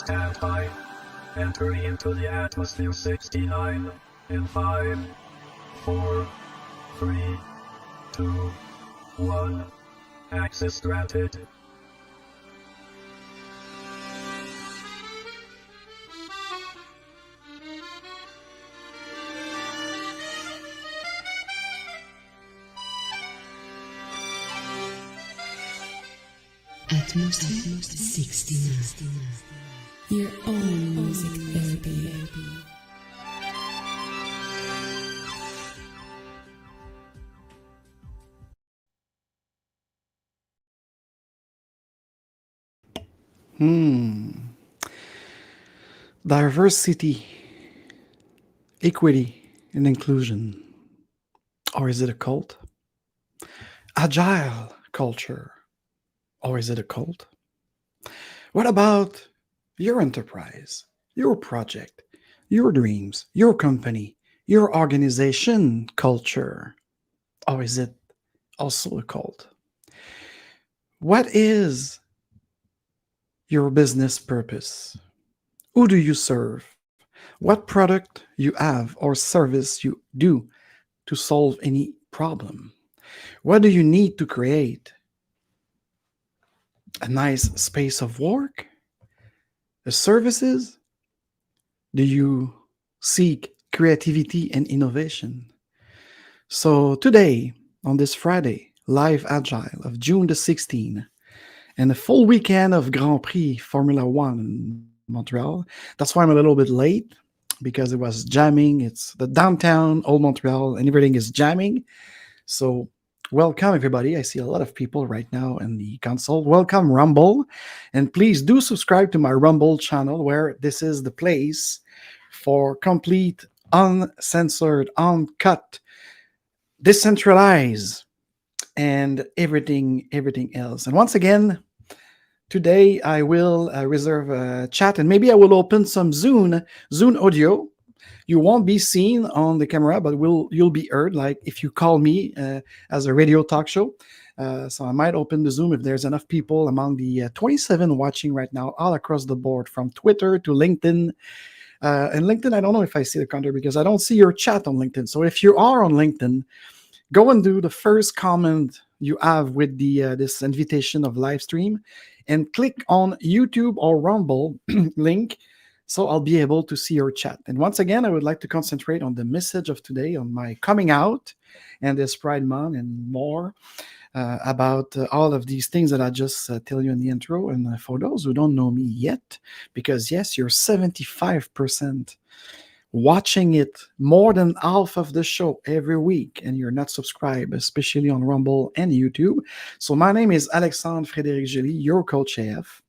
Stand by. Entering into the atmosphere 69 in 5, 4, 3, 2, 1. Access granted. Atmosphere 69. Your own music therapy. Diversity, equity, and inclusion. Or is it a cult? Agile culture. Or is it a cult? What about your enterprise, your project, your dreams, your company, your organization culture? Or is it also a cult? What is your business purpose? Who do you serve? What product you have or service you do to solve any problem? What do you need to create? A nice space of work? The services? Do you seek creativity and innovation? So today, on this Friday, Live Agile of June the 16th, and a full weekend of Grand Prix Formula One in Montreal. That's why I'm a little bit late, because it was jamming. It's the downtown old Montreal and everything is jamming. So welcome everybody. I see a lot of people right now in the console. Welcome Rumble. And please do subscribe to my Rumble channel, where this is the place for complete, uncensored, uncut, decentralized, and everything else. And once again, today I will reserve a chat, and maybe I will open some Zune audio. You won't be seen on the camera, but you'll be heard, like if you call me as a radio talk show. So I might open the Zoom if there's enough people among the 27 watching right now, all across the board, from Twitter to LinkedIn. And LinkedIn, I don't know if I see the counter because I don't see your chat on LinkedIn. So if you are on LinkedIn, go and do the first comment you have with the this invitation of live stream, and click on YouTube or Rumble link, so I'll be able to see your chat. And once again, I would like to concentrate on the message of today, on my coming out and this Pride Month, and more about all of these things that I just tell you in the intro. And for those who don't know me yet, because yes, you're 75% watching it, more than half of the show every week, and you're not subscribed, especially on Rumble and YouTube. So my name is Alexandre Frédéric Joly, your coach AF.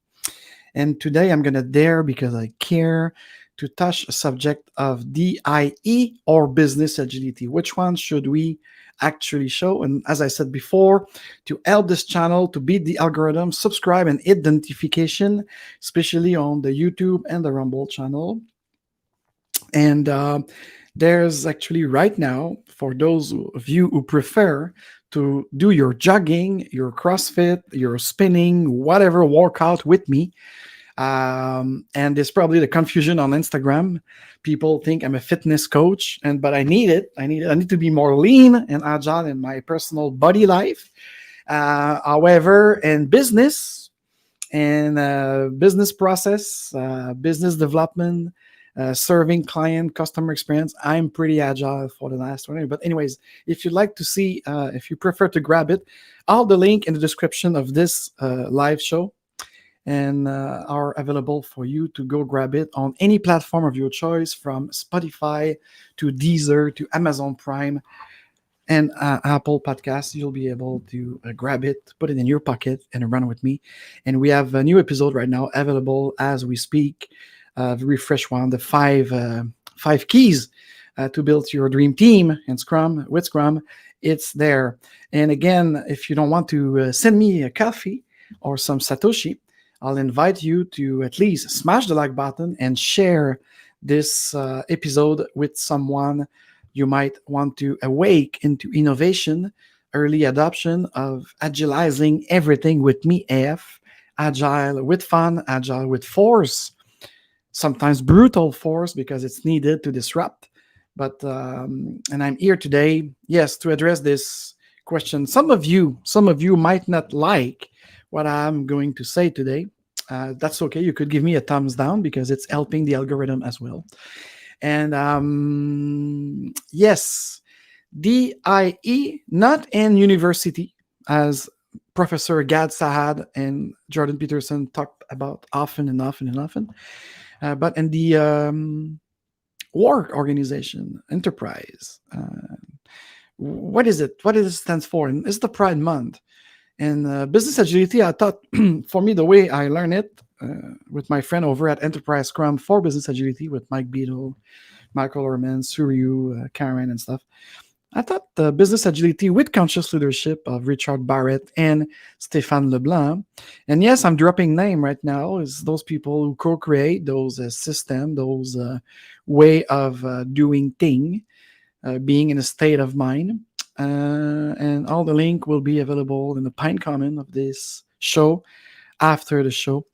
And today I'm going to dare, because I care, to touch a subject of DIE or business agility. Which one should we actually show? And as I said before, to help this channel to beat the algorithm, subscribe and hit the notification, especially on the YouTube and the Rumble channel. And there's actually right now, for those of you who prefer to do your jogging, your CrossFit, your spinning, whatever workout with me, and there's probably the confusion on Instagram. People think I'm a fitness coach, but I need it. I need to be more lean and agile in my personal body life. However, in business and business process, business development, serving client, customer experience, I'm pretty agile for the last 20. But anyways, if you'd like to see, if you prefer to grab it, all the link in the description of this live show, and are available for you to go grab it on any platform of your choice, from Spotify to Deezer to Amazon Prime and Apple Podcasts. You'll be able to grab it, put it in your pocket, and run with me. And we have a new episode right now available as we speak. Very fresh one, the five keys to build your dream team in Scrum, with Scrum. It's there. And again, if you don't want to send me a coffee or some Satoshi, I'll invite you to at least smash the like button and share this episode with someone you might want to awake into innovation, early adoption of agilizing everything with me, AF, agile with fun, agile with force. sometimes brutal force because it's needed to disrupt. But and I'm here today, yes, to address this question. Some of you might not like what I'm going to say today. That's okay. You could give me a thumbs down because it's helping the algorithm as well. And yes, DIE, not in university, as Professor Gad Saad and Jordan Peterson talked about often and often and often, but in the work organization, enterprise. What is it? What does it stand for? And it's the Pride Month. And business agility, I thought, for me, the way I learned it with my friend over at Enterprise Scrum for Business Agility with Mike Beadle, Michael Orman, Suryu, Karen, and stuff. I thought the business agility with conscious leadership of Richard Barrett and Stéphane Leblanc. And yes, I'm dropping name right now, is those people who co-create those system, those way of doing thing, being in a state of mind. And all the link will be available in the pine comment of this show after the show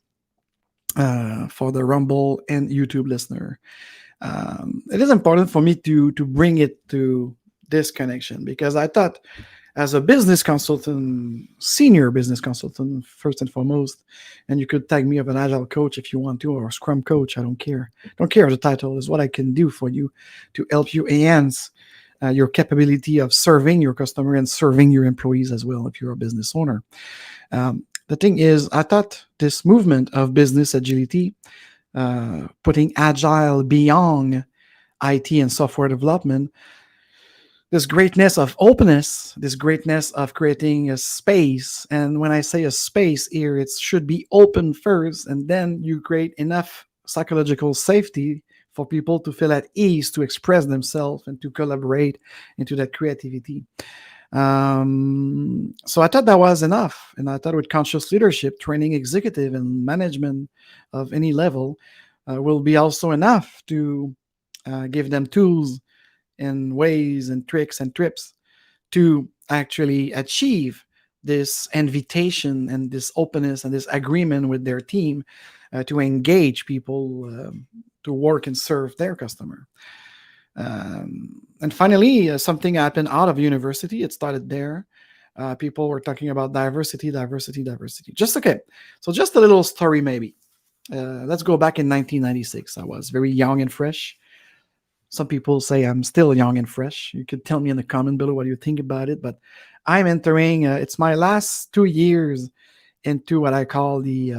for the Rumble and YouTube listener. It is important for me to bring it to this connection because I thought as a business consultant, senior business consultant, first and foremost, and you could tag me of an agile coach if you want to, or a scrum coach, I don't care. Don't care the title is what I can do for you to help you enhance your capability of serving your customer and serving your employees as well if you're a business owner. The thing is, I thought this movement of business agility, putting agile beyond IT and software development, this greatness of openness, this greatness of creating a space. And when I say a space here, it should be open first, and then you create enough psychological safety for people to feel at ease to express themselves and to collaborate into that creativity. So I thought that was enough. And I thought with conscious leadership, training executive and management of any level will be also enough to give them tools and ways and tricks and trips to actually achieve this invitation and this openness and this agreement with their team to engage people to work and serve their customer. And finally, something happened out of university. It started there. People were talking about diversity. Just okay. So just a little story, maybe. Let's go back in 1996. I was very young and fresh. Some people say I'm still young and fresh. You could tell me in the comment below what you think about it. But I'm entering. It's my last 2 years into what I call the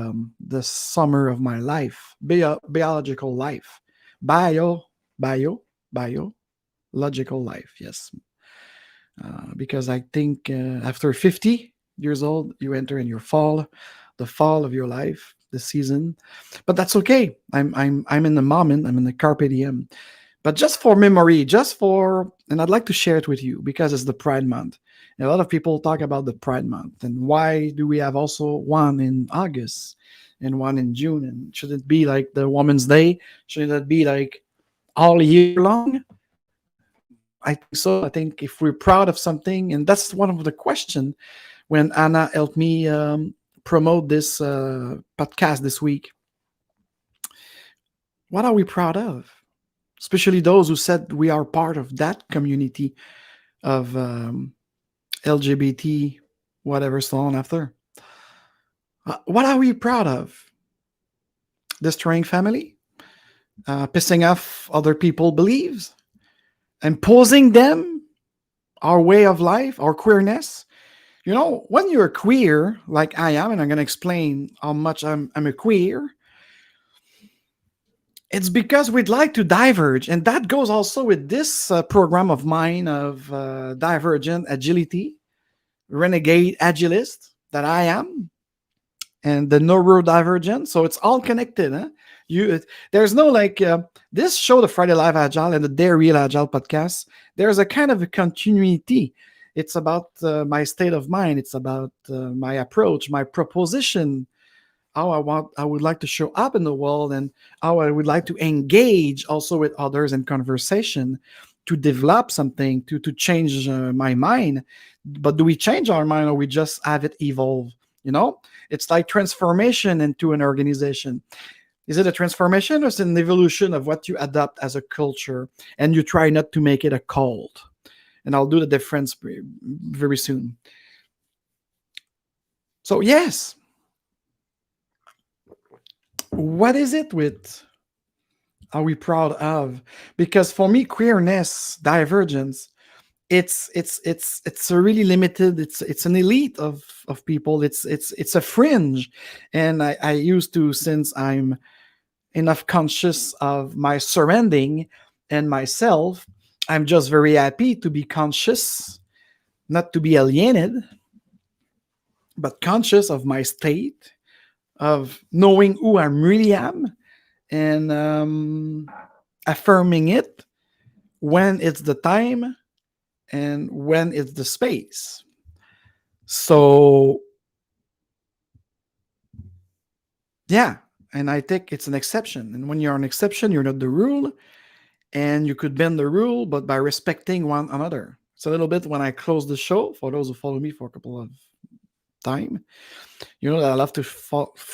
summer of my life, biological life, biological life. Yes, because I think after 50 years old, you enter in your fall, the fall of your life, the season. But that's okay. I'm in the moment. I'm in the carpe diem. But just for memory, and I'd like to share it with you because it's the Pride Month. And a lot of people talk about the Pride Month and why do we have also one in August and one in June? And should it be like the Women's Day? Should it be like all year long? I think so. I think if we're proud of something, and that's one of the questions when Anna helped me promote this podcast this week. What are we proud of? Especially those who said we are part of that community of LGBT, whatever, so on after. What are we proud of? Destroying family? Pissing off other people's beliefs? Imposing them our way of life, our queerness? You know, when you're queer, like I am, and I'm going to explain how much I'm a queer, it's because we'd like to diverge. And that goes also with this program of mine of Divergent Agility, Renegade Agilist that I am, and the neurodivergent. So it's all connected. Huh? There's no like this show, the Friday Live Agile and the Dare Real Agile podcast. There's a kind of a continuity. It's about my state of mind. It's about my approach, my proposition, how I would like to show up in the world, and how I would like to engage also with others in conversation to develop something, to change my mind. But do we change our mind or we just have it evolve? You know, it's like transformation into an organization. Is it a transformation or is it an evolution of what you adopt as a culture and you try not to make it a cult? And I'll do the difference very soon. So, yes. What is it with are we proud of? Because for me, queerness, divergence, it's a really limited, it's an elite of people. It's a fringe. And I used to, since I'm enough conscious of my surrounding and myself, I'm just very happy to be conscious, not to be alienated, but conscious of my state, of knowing who I really am, and affirming it when it's the time and when it's the space. So, yeah, and I think it's an exception. And when you're an exception, you're not the rule, and you could bend the rule, but by respecting one another. It's a little bit when I close the show, for those who follow me for a couple of time, you know that I love to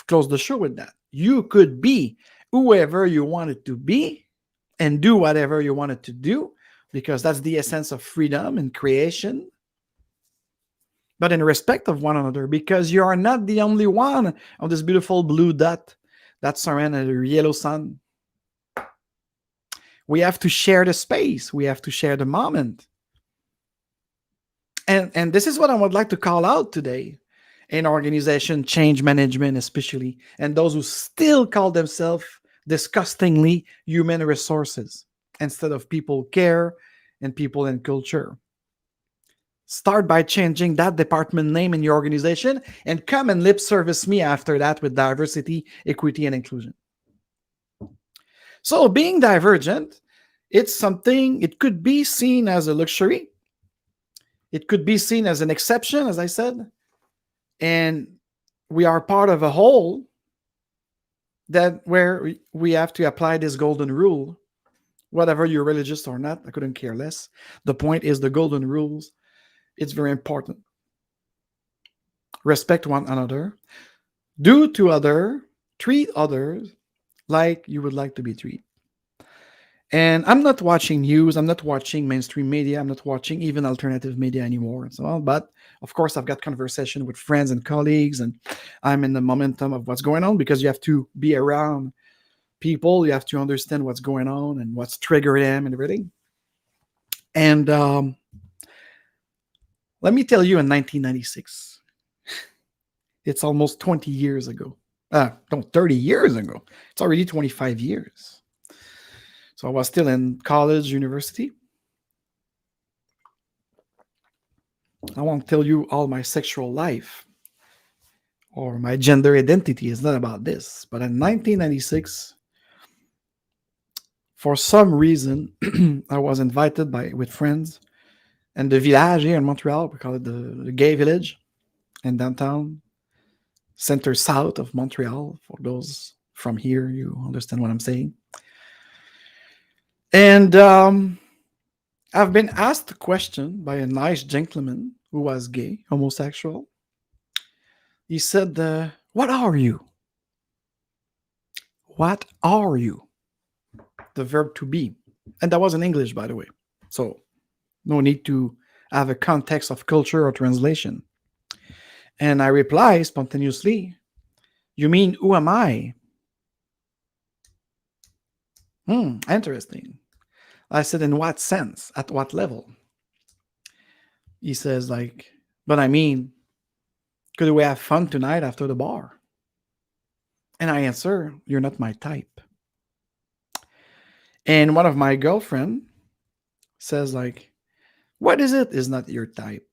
close the show with that. You could be whoever you wanted to be and do whatever you wanted to do, because that's the essence of freedom and creation. But in respect of one another, because you are not the only one on this beautiful blue dot that surrounds a yellow sun. We have to share the space. We have to share the moment. And this is what I would like to call out today in organization change management, especially, and those who still call themselves disgustingly human resources instead of people care and people and culture. Start by changing that department name in your organization and come and lip service me after that with diversity, equity, and inclusion. So being divergent, it's something, it could be seen as a luxury. It could be seen as an exception, as I said. And we are part of a whole that where we have to apply this golden rule, whatever you're religious or not, I couldn't care less. The point is the golden rules. It's very important. Respect one another. Do to other, treat others like you would like to be treated. And I'm not watching news. I'm not watching mainstream media. I'm not watching even alternative media anymore. And so on. But of course, I've got conversation with friends and colleagues, and I'm in the momentum of what's going on, because you have to be around people. You have to understand what's going on and what's triggering them and everything. And let me tell you, in 1996, it's almost 20 years ago. No, 30 years ago. It's already 25 years. So I was still in college, university. I won't tell you all my sexual life or my gender identity. It's not about this. But in 1996, for some reason, I was invited with friends and the village here in Montreal. We call it the gay village in downtown, center south of Montreal. For those from here, you understand what I'm saying. And I've been asked a question by a nice gentleman who was gay, homosexual. He said, what are you? What are you? The verb to be. And that was in English, by the way. So no need to have a context of culture or translation. And I reply spontaneously, you mean, who am I? Interesting. I said, in what sense? At what level? He says, but I mean, could we have fun tonight after the bar? And I answer, you're not my type. And one of my girlfriend says, what is it is not your type?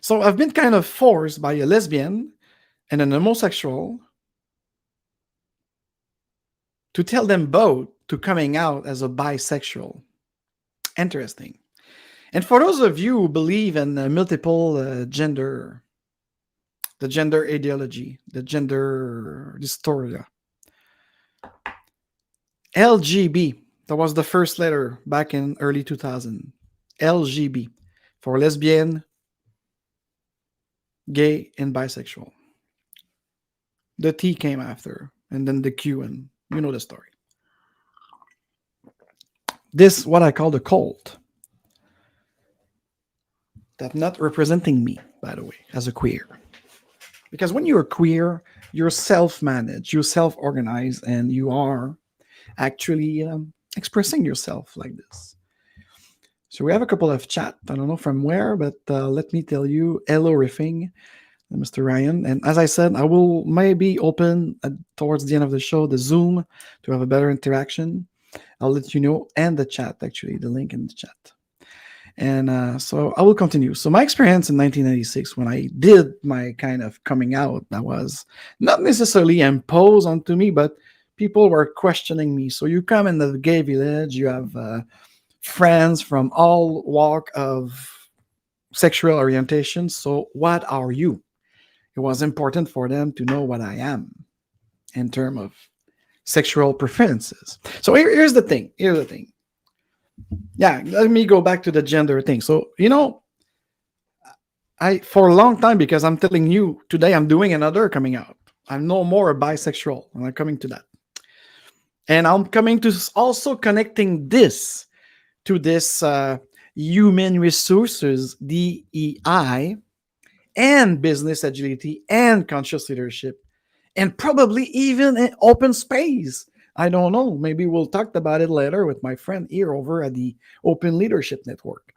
So I've been kind of forced by a lesbian and an homosexual to tell them both to coming out as a bisexual. Interesting. And for those of you who believe in multiple gender, the gender ideology, the gender dysphoria, LGB, that was the first letter back in early 2000. LGB, for lesbian, gay, and bisexual. The T came after, and then the Q, and you know the story. This, what I call the cult. That's not representing me, by the way, as a queer. Because when you're queer, you're self-managed, you're self-organized, and you are actually expressing yourself like this. So we have a couple of chat. I don't know from where, but let me tell you, hello riffing, Mr. Ryan. And as I said, I will maybe open towards the end of the show the Zoom to have a better interaction. I'll let you know, and the chat, actually, the link in the chat. And so I will continue. So my experience in 1996, when I did my kind of coming out, that was not necessarily imposed onto me, but people were questioning me. So you come in the gay village, you have friends from all walk of sexual orientation. So what are you? It was important for them to know what I am in terms of sexual preferences. So here's the thing. Yeah, let me go back to the gender thing. So, I for a long time, because I'm telling you today, I'm doing another coming out. I'm no more a bisexual, and I'm coming to that. And I'm coming to also connecting this to this human resources, DEI, and business agility, and conscious leadership, and probably even an open space. I don't know. Maybe we'll talk about it later with my friend here over at the Open Leadership Network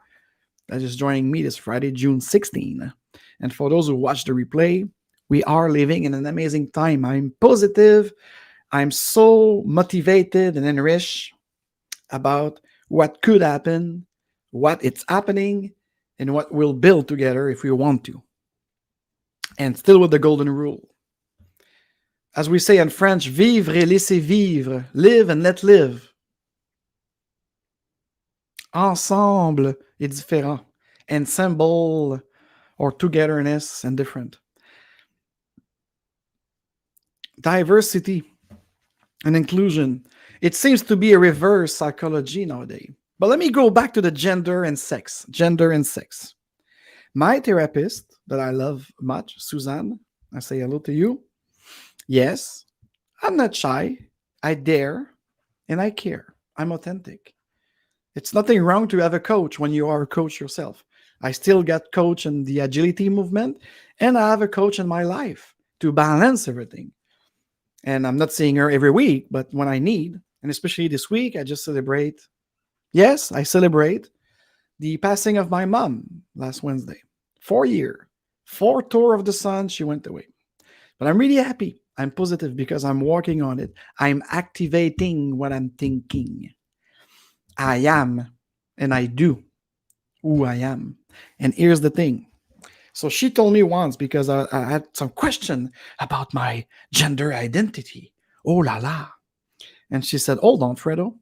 that is joining me this Friday, June 16. And for those who watch the replay, we are living in an amazing time. I'm positive. I'm so motivated and enriched about what could happen, what it's happening, and what we'll build together if we want to. And still with the golden rule. As we say in French, vivre et laisser vivre. Live and let live. Ensemble et différent. Ensemble or togetherness and different. Diversity and inclusion. It seems to be a reverse psychology nowadays. But let me go back to the gender and sex. Gender and sex. My therapist that I love much, Suzanne, I say hello to you. Yes, I'm not shy. I dare and I care. I'm authentic. It's nothing wrong to have a coach when you are a coach yourself. I still got coach in the agility movement, and I have a coach in my life to balance everything. And I'm not seeing her every week, but when I need, and especially this week, I just celebrate. Yes, I celebrate the passing of my mom last Wednesday. 4 years, 4 tour of the sun, she went away. But I'm really happy. I'm positive because I'm working on it. I'm activating what I'm thinking. I am, and I do who I am. And here's the thing. So she told me once, because I had some question about my gender identity. Oh la la. And she said, hold on, Fredo.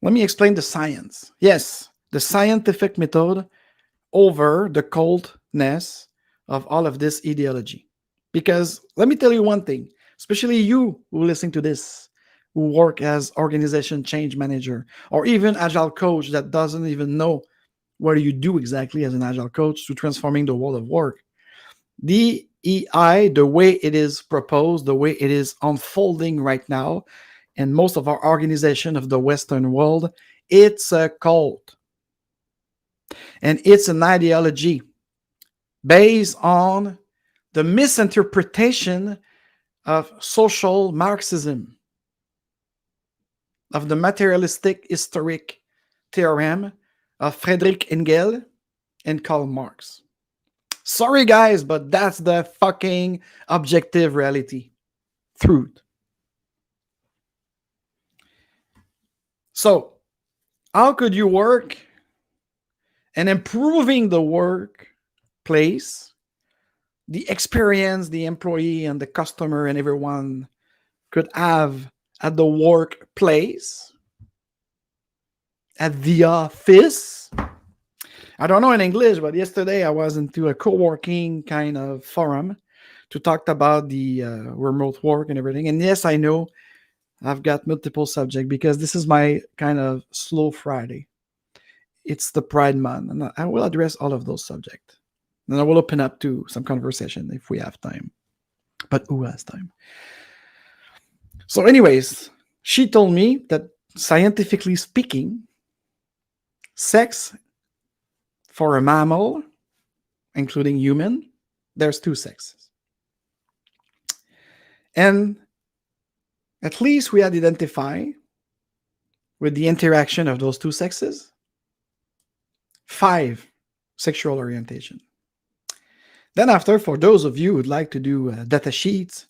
Let me explain the science. Yes, the scientific method over the coldness of all of this ideology. Because let me tell you one thing, especially you who listen to this, who work as organization change manager, or even agile coach that doesn't even know what you do exactly as an agile coach to transforming the world of work. The EI, the way it is proposed, the way it is unfolding right now, and most of our organization of the Western world, it's a cult. And it's an ideology based on the misinterpretation of social Marxism, of the materialistic historic theorem of Frédéric Engels and Karl Marx. Sorry, guys, but that's the fucking objective reality. Truth. So, how could you work and improving the workplace, the experience the employee and the customer and everyone could have at the workplace, at the office? I don't know in English, but yesterday I was into a co-working kind of forum to talk about the remote work and everything. And yes, I know I've got multiple subjects because this is my kind of slow Friday. It's the Pride Month, and I will address all of those subjects. And I will open up to some conversation if we have time. But who has time? So, anyways, she told me that scientifically speaking, sex for a mammal, including human, there's two sexes. And at least we had identified with the interaction of those two sexes 5 sexual orientation. Then after, for those of you who'd like to do data sheets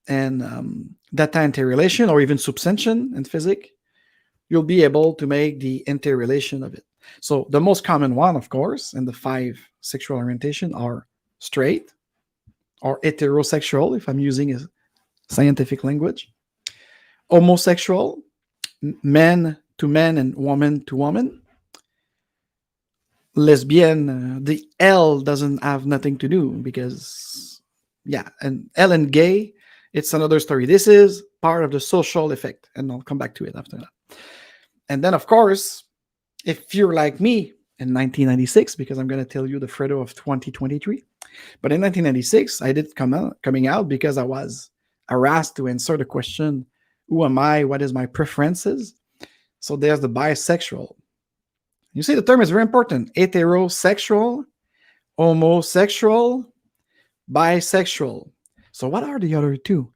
and data interrelation or even subtension in physics, you'll be able to make the interrelation of it. So the most common one, of course, in the 5 sexual orientation are straight or heterosexual, if I'm using a scientific language, homosexual, men to men and woman to woman, lesbian, the L doesn't have nothing to do because, yeah, and L and gay, it's another story. This is part of the social effect, and I'll come back to it after that. And then, of course, if you're like me in 1996, because I'm going to tell you the Fredo of 2023, but in 1996, I did coming out because I was harassed to answer the question, who am I? What is my preferences? So there's the bisexual. You see, the term is very important. Heterosexual, homosexual, bisexual. So what are the other two?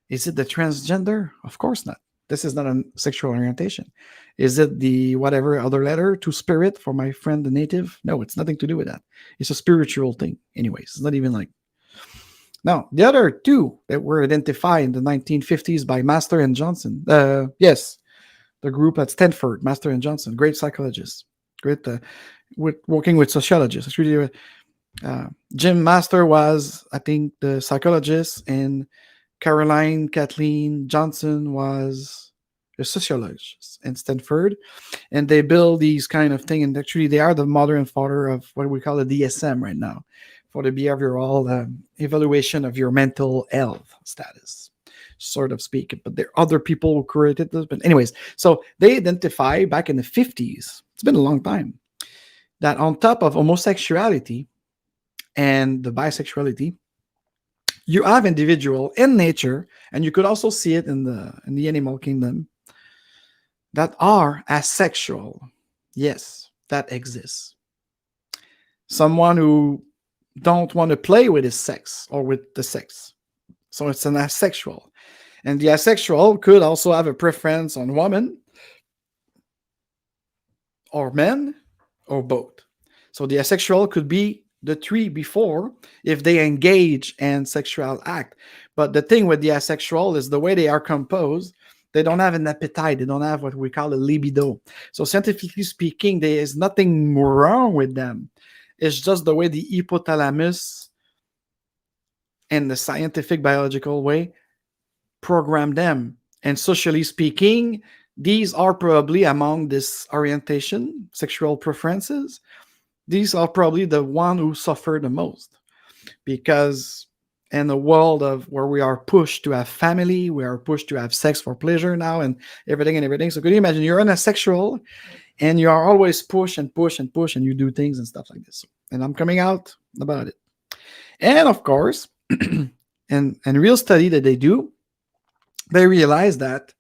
Is it the transgender? Of course not. This is not a sexual orientation. Is it the whatever other letter, to spirit for my friend the native? No, it's nothing to do with that. It's a spiritual thing. Anyways, it's not even like. Now, the other two that were identified in the 1950s by Master and Johnson. Yes, the group at Stanford, Master and Johnson, great psychologists. Great, working with sociologists. It's really, Jim Master was, I think, the psychologist, and Kathleen Johnson was a sociologist in Stanford, and they build these kind of thing. And actually, they are the mother and father of what we call the DSM right now, for the behavioral evaluation of your mental health status, sort of speak. But there are other people who created this. But anyways, so they identify back in the 50s. It's been a long time. That on top of homosexuality and the bisexuality, you have individual in nature, and you could also see it in the animal kingdom, that are asexual. Yes, that exists. Someone who don't want to play with his sex or with the sex. So it's an asexual. And the asexual could also have a preference on women or men or both. So the asexual could be the 3 before if they engage in sexual act. But the thing with the asexual is the way they are composed, they don't have an appetite. They don't have what we call a libido. So scientifically speaking, there is nothing wrong with them. It's just the way the hypothalamus, in the scientific biological way, program them. And socially speaking, these are probably among this orientation, sexual preferences, these are probably the one who suffer the most, because in a world of where we are pushed to have family, we are pushed to have sex for pleasure now and everything. So could you imagine you're an asexual and you are always push and push and push and you do things and stuff like this. And I'm coming out about it. And of course, and real study that they do, they realize that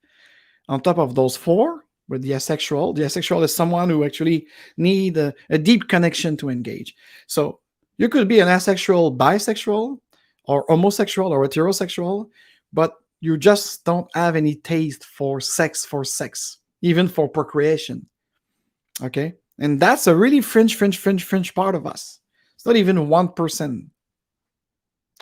on top of those 4, with the asexual is someone who actually need a deep connection to engage. So you could be an asexual, bisexual, or homosexual, or heterosexual, but you just don't have any taste for sex, even for procreation. Okay? And that's a really fringe part of us. It's not even 1%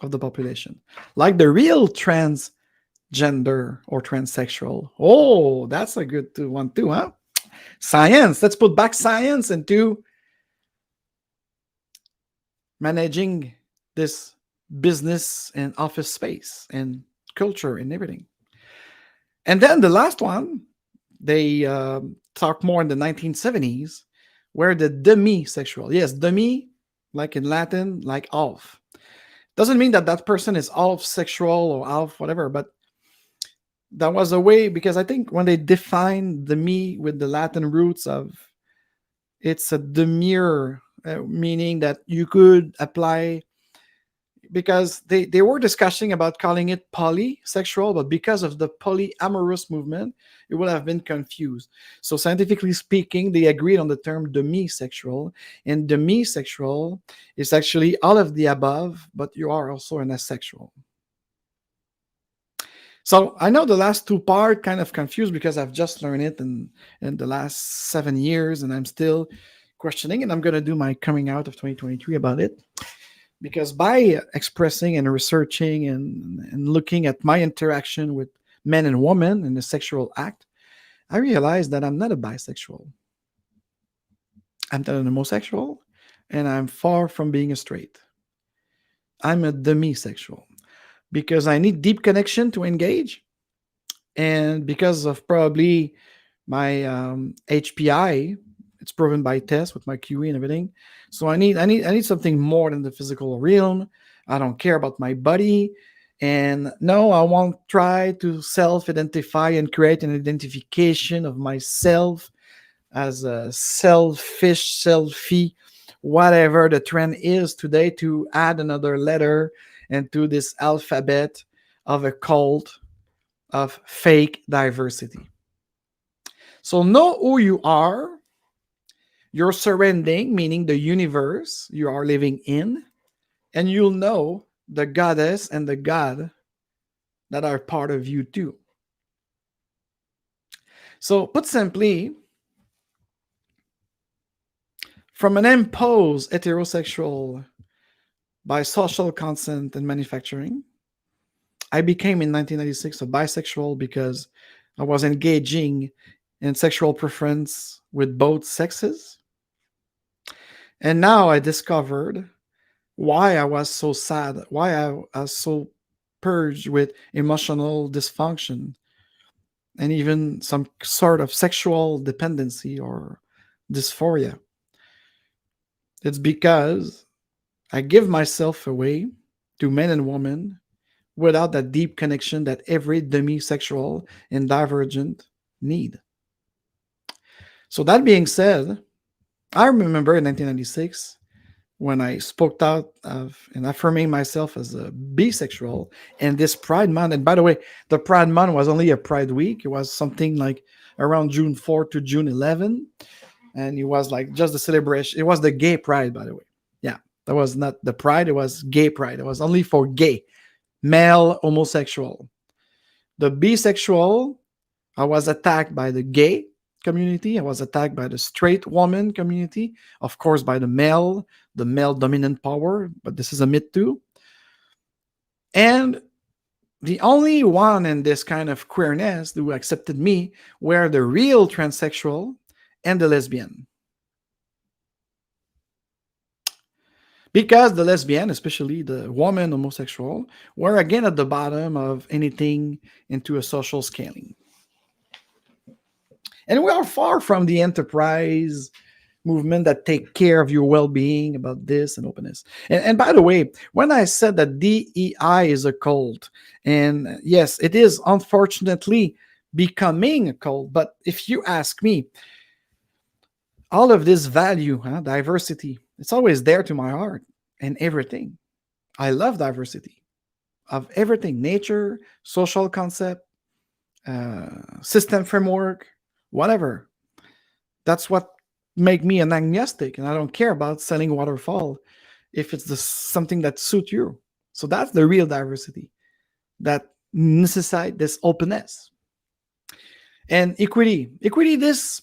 of the population. Like the real transgender or transsexual. Oh, that's a good one too, huh? Science. Let's put back science into managing this business and office space and culture and everything. And then the last one, they talk more in the 1970s, where the demisexual. Yes, demi, like in Latin, like half. Doesn't mean that that person is half sexual or half whatever, but that was a way, because I think when they define demi with the Latin roots of, it's a demure meaning that you could apply, because they were discussing about calling it polysexual, but because of the polyamorous movement, it would have been confused. So scientifically speaking, they agreed on the term demisexual, and demisexual is actually all of the above, but you are also an asexual. So I know the last two part kind of confused because I've just learned it in the last 7 years, and I'm still questioning, and I'm going to do my coming out of 2023 about it. Because by expressing and researching and looking at my interaction with men and women in the sexual act, I realized that I'm not a bisexual. I'm not an homosexual, and I'm far from being a straight. I'm a demisexual because I need deep connection to engage, and because of probably my HPI, it's proven by tests with my QE and everything. So I need something more than the physical realm. I don't care about my body, and no, I won't try to self-identify and create an identification of myself as a selfish, selfie, whatever the trend is today, to add another letter into this alphabet of a cult of fake diversity. So know who you are, your surrounding, meaning the universe you are living in, and you'll know the goddess and the god that are part of you too. So, put simply, from an imposed heterosexual by social consent and manufacturing, I became in 1996 a bisexual because I was engaging in sexual preference with both sexes. And now I discovered why I was so sad, why I was so purged with emotional dysfunction and even some sort of sexual dependency or dysphoria. It's because I give myself away to men and women without that deep connection that every demisexual and divergent need. So that being said, I remember in 1996 when I spoke out of and affirming myself as a bisexual, and this Pride Month. And by the way, the Pride Month was only a Pride week. It was something like around June 4th to June 11th. And it was like just the celebration. It was the gay Pride, by the way. Yeah, that was not the Pride. It was gay Pride. It was only for gay, male, homosexual. The bisexual, I was attacked by the gay community. I was attacked by the straight woman community, of course, by the male dominant power, but this is a myth too. And the only one in this kind of queerness who accepted me were the real transsexual and the lesbian. Because the lesbian, especially the woman homosexual, were again at the bottom of anything into a social scaling. And we are far from the enterprise movement that take care of your well-being about this and openness. And by the way, when I said that DEI is a cult, and yes, it is unfortunately becoming a cult, but if you ask me, all of this value, diversity, it's always there to my heart and everything. I love diversity of everything, nature, social concept, system framework, whatever. That's what make me an agnostic, and I don't care about selling waterfall if it's something that suits you. So that's the real diversity that necessitates this openness. And equity. Equity, this,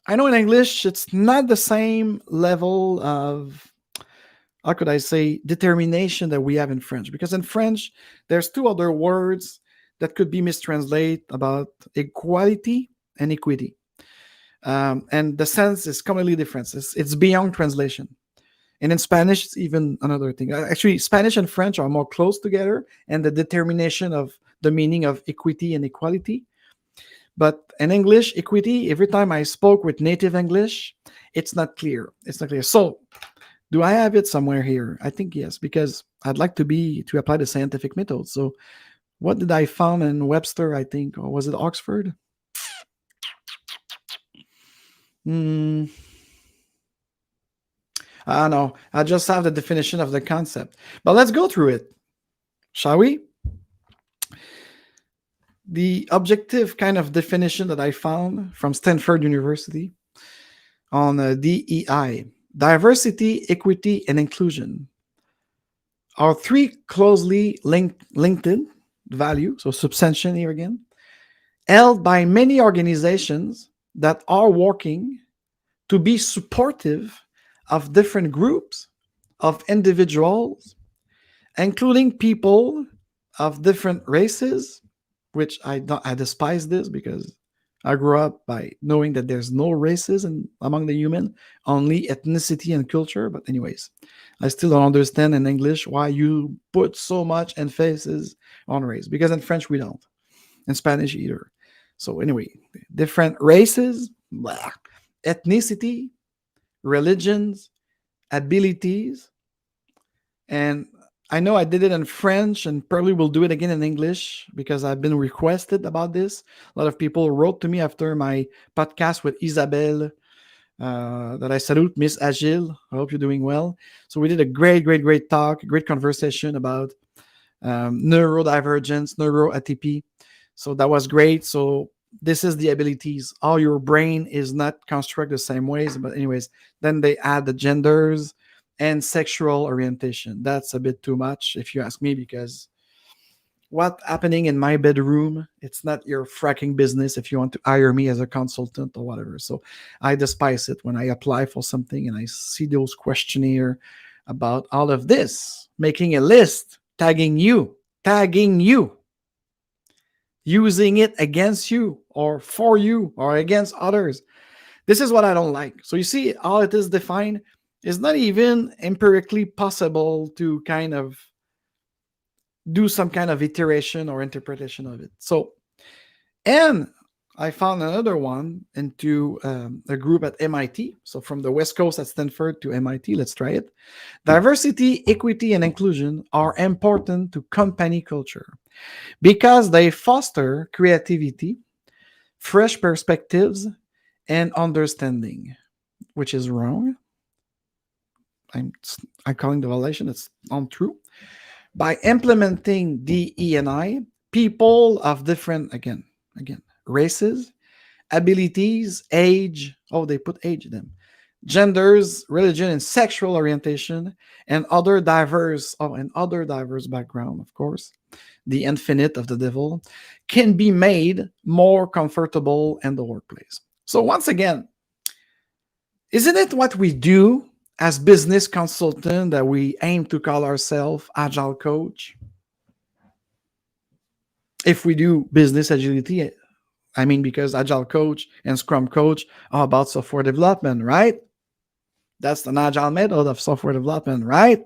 I know in English, it's not the same level of, how could I say, determination that we have in French. Because in French, there's two other words that could be mistranslated about equality and equity. And the sense is completely different. It's beyond translation. And in Spanish, it's even another thing. Actually, Spanish and French are more close together, and the determination of the meaning of equity and equality. But in English, equity, every time I spoke with native English, it's not clear. It's not clear. So, do I have it somewhere here? I think yes, because I'd like to apply the scientific method. So, what did I found in Webster, I think, or was it Oxford? I know. I just have the definition of the concept. But let's go through it, shall we? The objective kind of definition that I found from Stanford University on DEI, diversity, equity, and inclusion, are three closely linked values, so substantiation here again, held by many organizations that are working to be supportive of different groups of individuals, including people of different races, which I despise this because I grew up by knowing that there's no racism among the human, only ethnicity and culture. But anyways, I still don't understand in English why you put so much emphasis on race, because in French we don't, in Spanish either. So anyway, different races, blah, ethnicity, religions, abilities, and I know I did it in French and probably will do it again in English because I've been requested about this. A lot of people wrote to me after my podcast with Isabelle that I salute, Miss Agile. I hope you're doing well. So we did a great talk, great conversation about neurodivergence, neuroatypy. So that was great. So this is the abilities. All your brain is not constructed the same ways, but anyways, then they add the genders and sexual orientation. That's a bit too much, if you ask me, because what's happening in my bedroom, it's not your fracking business if you want to hire me as a consultant or whatever. So I despise it when I apply for something and I see those questionnaire about all of this, making a list, tagging you, using it against you or for you or against others. This is what I don't like. So you see, all it is defined is not even empirically possible to kind of do some kind of iteration or interpretation of it. So, and I found another one into a group at MIT. So from the West Coast at Stanford to MIT, let's try it. Diversity, equity, and inclusion are important to company culture because they foster creativity, fresh perspectives, and understanding, which is wrong. I'm calling the violation. It's untrue. By implementing DE&I, people of different races, abilities, age. Oh, they put age in them. Genders, religion, and sexual orientation, and other diverse background, of course. The infinite of the devil can be made more comfortable in the workplace. So once again, isn't it what we do as business consultant that we aim to call ourselves agile coach? If we do business agility, I mean, because agile coach and scrum coach are about software development, right? That's an agile method of software development, right?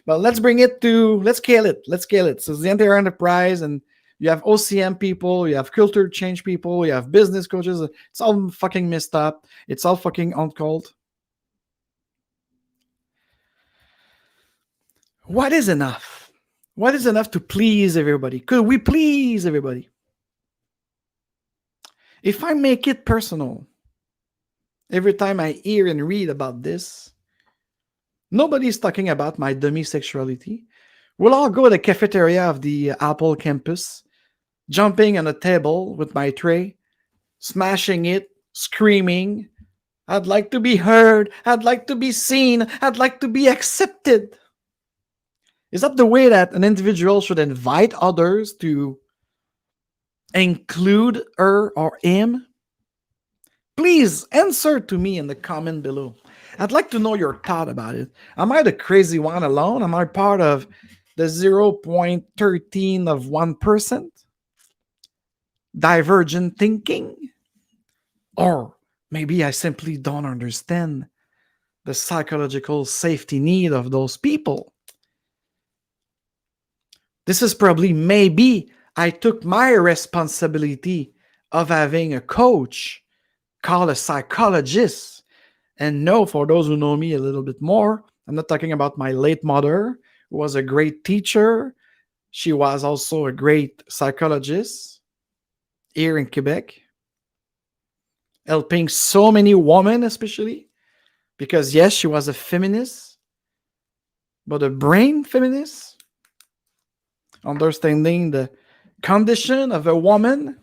But let's scale it. So it's the entire enterprise, and you have OCM people, you have culture change people, you have business coaches. It's all fucking messed up. It's all fucking uncalled. What is enough? What is enough to please everybody? Could we please everybody? If I make it personal, every time I hear and read about this, nobody's talking about my demisexuality. We'll all go to the cafeteria of the Apple campus, jumping on a table with my tray, smashing it, screaming, I'd like to be heard, I'd like to be seen, I'd like to be accepted. Is that the way that an individual should invite others to include her or him? Please answer to me in the comment below. I'd like to know your thought about it. Am I the crazy one alone? Am I part of the 0.13 of 1%? Divergent thinking? Or maybe I simply don't understand the psychological safety need of those people. This is probably maybe I took my responsibility of having a coach called a psychologist. And no, for those who know me a little bit more, I'm not talking about my late mother, who was a great teacher. She was also a great psychologist here in Quebec, helping so many women, especially Because yes, she was a feminist, but a brain feminist, understanding the condition of a woman,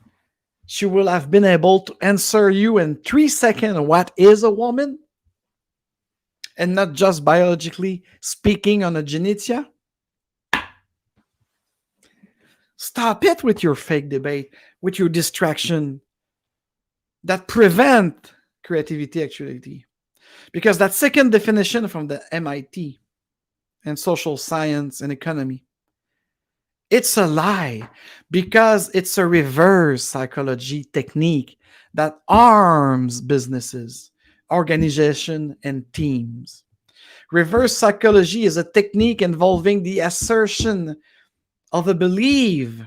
she will have been able to answer you in 3 seconds what is a woman, and not just biologically speaking on a genitia. Stop it with your fake debate, with your distraction that prevent creativity actually. Because that second definition from the MIT and social science and economy, it's a lie, because it's a reverse psychology technique that arms businesses, organization, and teams. Reverse psychology is a technique involving the assertion of a belief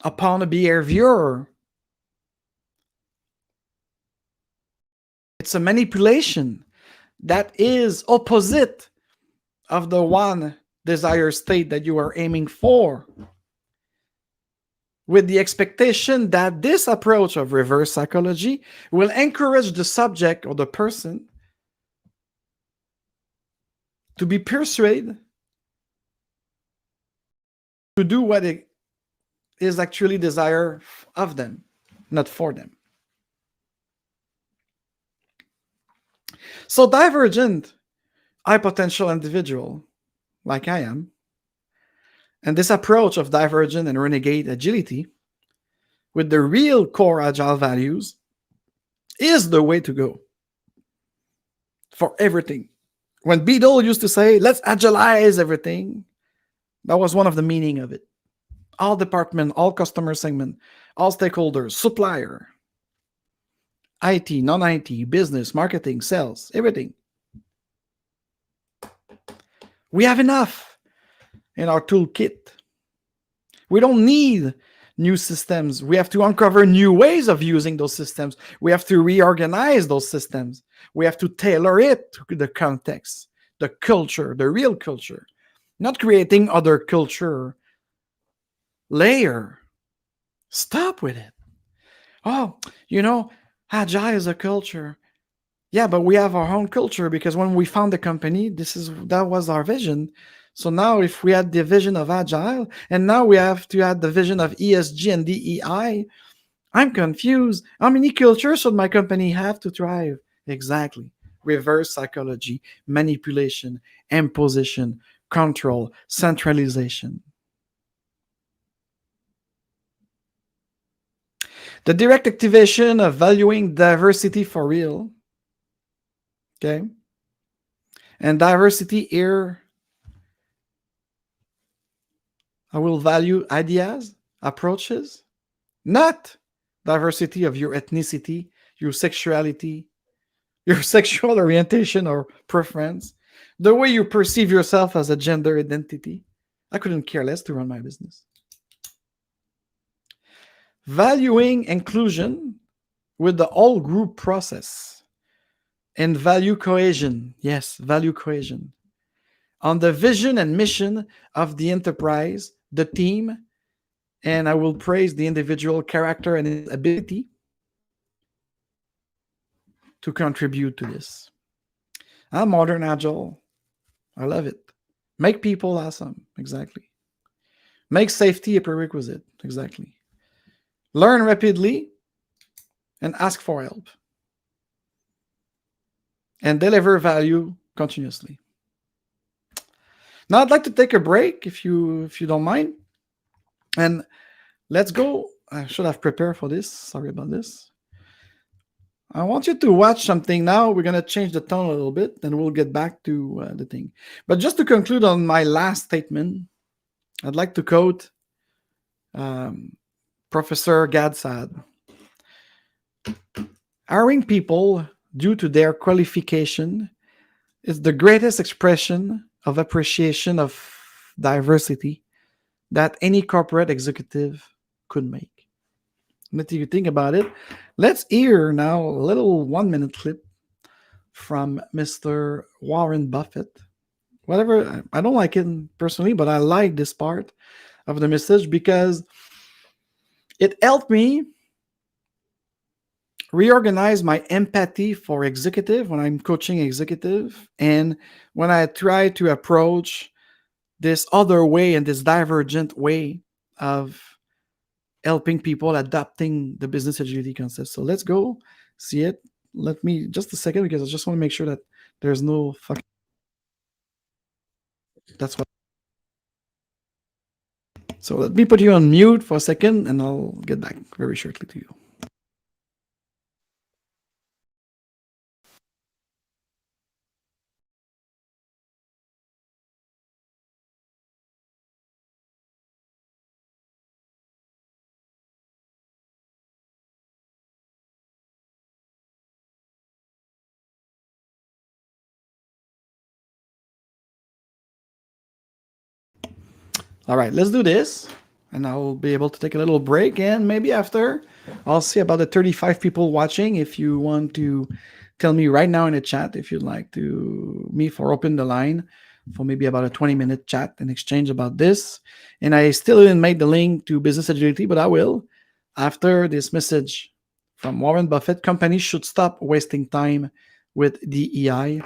upon a behavior. It's a manipulation that is opposite of the one desired state that you are aiming for, with the expectation that this approach of reverse psychology will encourage the subject or the person to be persuaded to do what it is actually desired of them, not for them. So divergent, high potential individual, like I am, and this approach of divergent and renegade agility with the real core agile values is the way to go for everything. When Beadle used to say, let's agilize everything, that was one of the meaning of it. All department, all customer segment, all stakeholders, supplier, IT, non-IT, business, marketing, sales, everything. We have enough in our toolkit. We don't need new systems. We have to uncover new ways of using those systems. We have to reorganize those systems. We have to tailor it to the context, the culture, the real culture, not creating other culture layer. Stop with it. Oh, agile is a culture. Yeah, but we have our own culture, because when we found the company, that was our vision. So now if we had the vision of agile, and now we have to add the vision of ESG and DEI, I'm confused. How many cultures should my company have to thrive? Exactly. Reverse psychology, manipulation, imposition, control, centralization. The direct activation of valuing diversity for real. Okay. And diversity here, I will value ideas, approaches, not diversity of your ethnicity, your sexuality, your sexual orientation or preference, the way you perceive yourself as a gender identity. I couldn't care less to run my business. Valuing inclusion with the whole group process. And value cohesion. Yes, value cohesion. On the vision and mission of the enterprise, the team, and I will praise the individual character and his ability to contribute to this. Modern Agile. I love it. Make people awesome. Exactly. Make safety a prerequisite. Exactly. Learn rapidly and ask for help. And deliver value continuously. Now I'd like to take a break if you don't mind. And let's go. I should have prepared for this. Sorry about this. I want you to watch something now. We're going to change the tone a little bit, and we'll get back to the thing. But just to conclude on my last statement, I'd like to quote Professor Gadsad. Hiring people due to their qualification is the greatest expression of appreciation of diversity that any corporate executive could make. But if you think about it, let's hear now a little 1-minute clip from Mr. Warren Buffett. Whatever, I don't like it personally, but I like this part of the message because it helped me reorganize my empathy for executive when I'm coaching executive, and when I try to approach this other way and this divergent way of helping people adapting the business agility concept. So let's go see it. Let me just a second, because I just want to make sure that there's no fucking. That's what. So let me put you on mute for a second, and I'll get back very shortly to you. All right, let's do this. And I'll be able to take a little break. And maybe after, I'll see about the 35 people watching. If you want to tell me right now in the chat if you'd like to me for open the line for maybe about a 20-minute chat and exchange about this. And I still didn't make the link to business agility, but I will after this message from Warren Buffett. Companies should stop wasting time with DEI.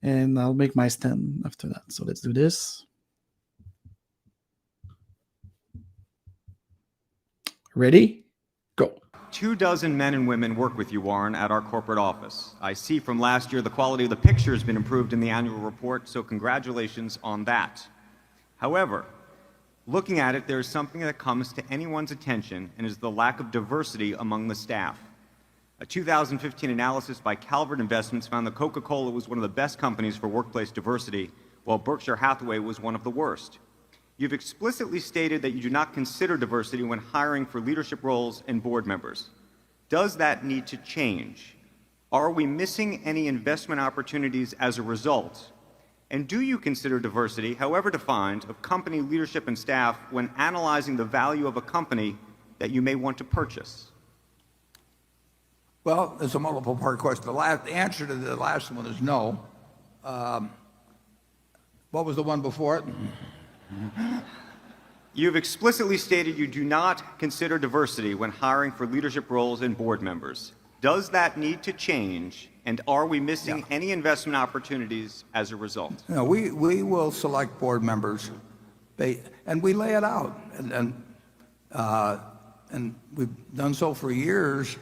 And I'll make my stand after that. So let's do this. Ready? Go. 24 men and women work with you, Warren, at our corporate office. I see from last year the quality of the picture has been improved in the annual report, so congratulations on that. However, looking at it, there is something that comes to anyone's attention, and is the lack of diversity among the staff. A 2015 analysis by Calvert Investments found that Coca-Cola was one of the best companies for workplace diversity, while Berkshire Hathaway was one of the worst. You've explicitly stated that you do not consider diversity when hiring for leadership roles and board members. Does that need to change? Are we missing any investment opportunities as a result? And do you consider diversity, however defined, of company leadership and staff when analyzing the value of a company that you may want to purchase? Well, it's a multiple part question. The answer to the last one is no. What was the one before it? You've explicitly stated you do not consider diversity when hiring for leadership roles and board members. Does that need to change, and are we missing any investment opportunities as a result? No, we will select board members, and we lay it out, and we've done so for years,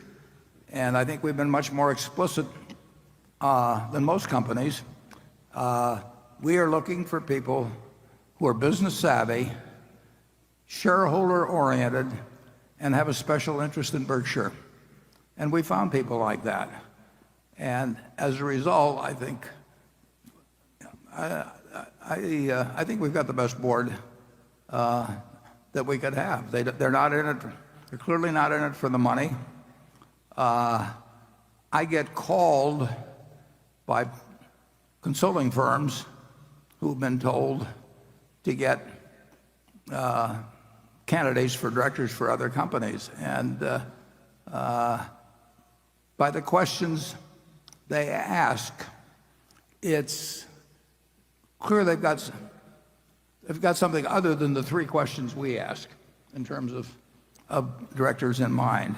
and I think we've been much more explicit than most companies. We are looking for people who are business savvy, shareholder oriented, and have a special interest in Berkshire. And we found people like that. And as a result, I think we've got the best board that we could have. They're not in it. They're clearly not in it for the money. I get called by consulting firms who've been told to get candidates for directors for other companies. And by the questions they ask, it's clear they've got something other than the three questions we ask in terms of directors in mind.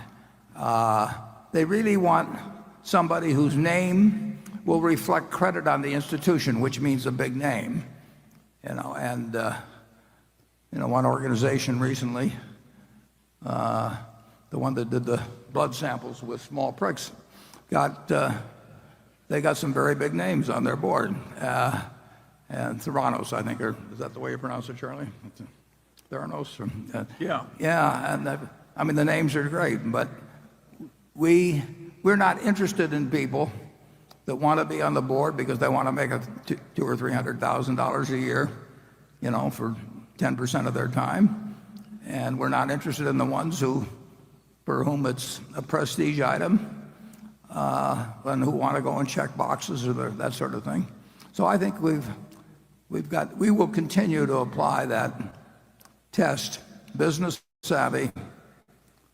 They really want somebody whose name will reflect credit on the institution, which means a big name. One organization recently, the one that did the blood samples with small pricks, they got some very big names on their board. And Theranos, I think, is that the way you pronounce it, Charlie? Theranos? Yeah. Yeah, and I mean, the names are great, but we're not interested in people that want to be on the board because they want to make $200,000 or $300,000 a year, for 10% of their time. And we're not interested in the ones for whom it's a prestige item, and who want to go and check boxes or that sort of thing. So I think we will continue to apply that test: business savvy,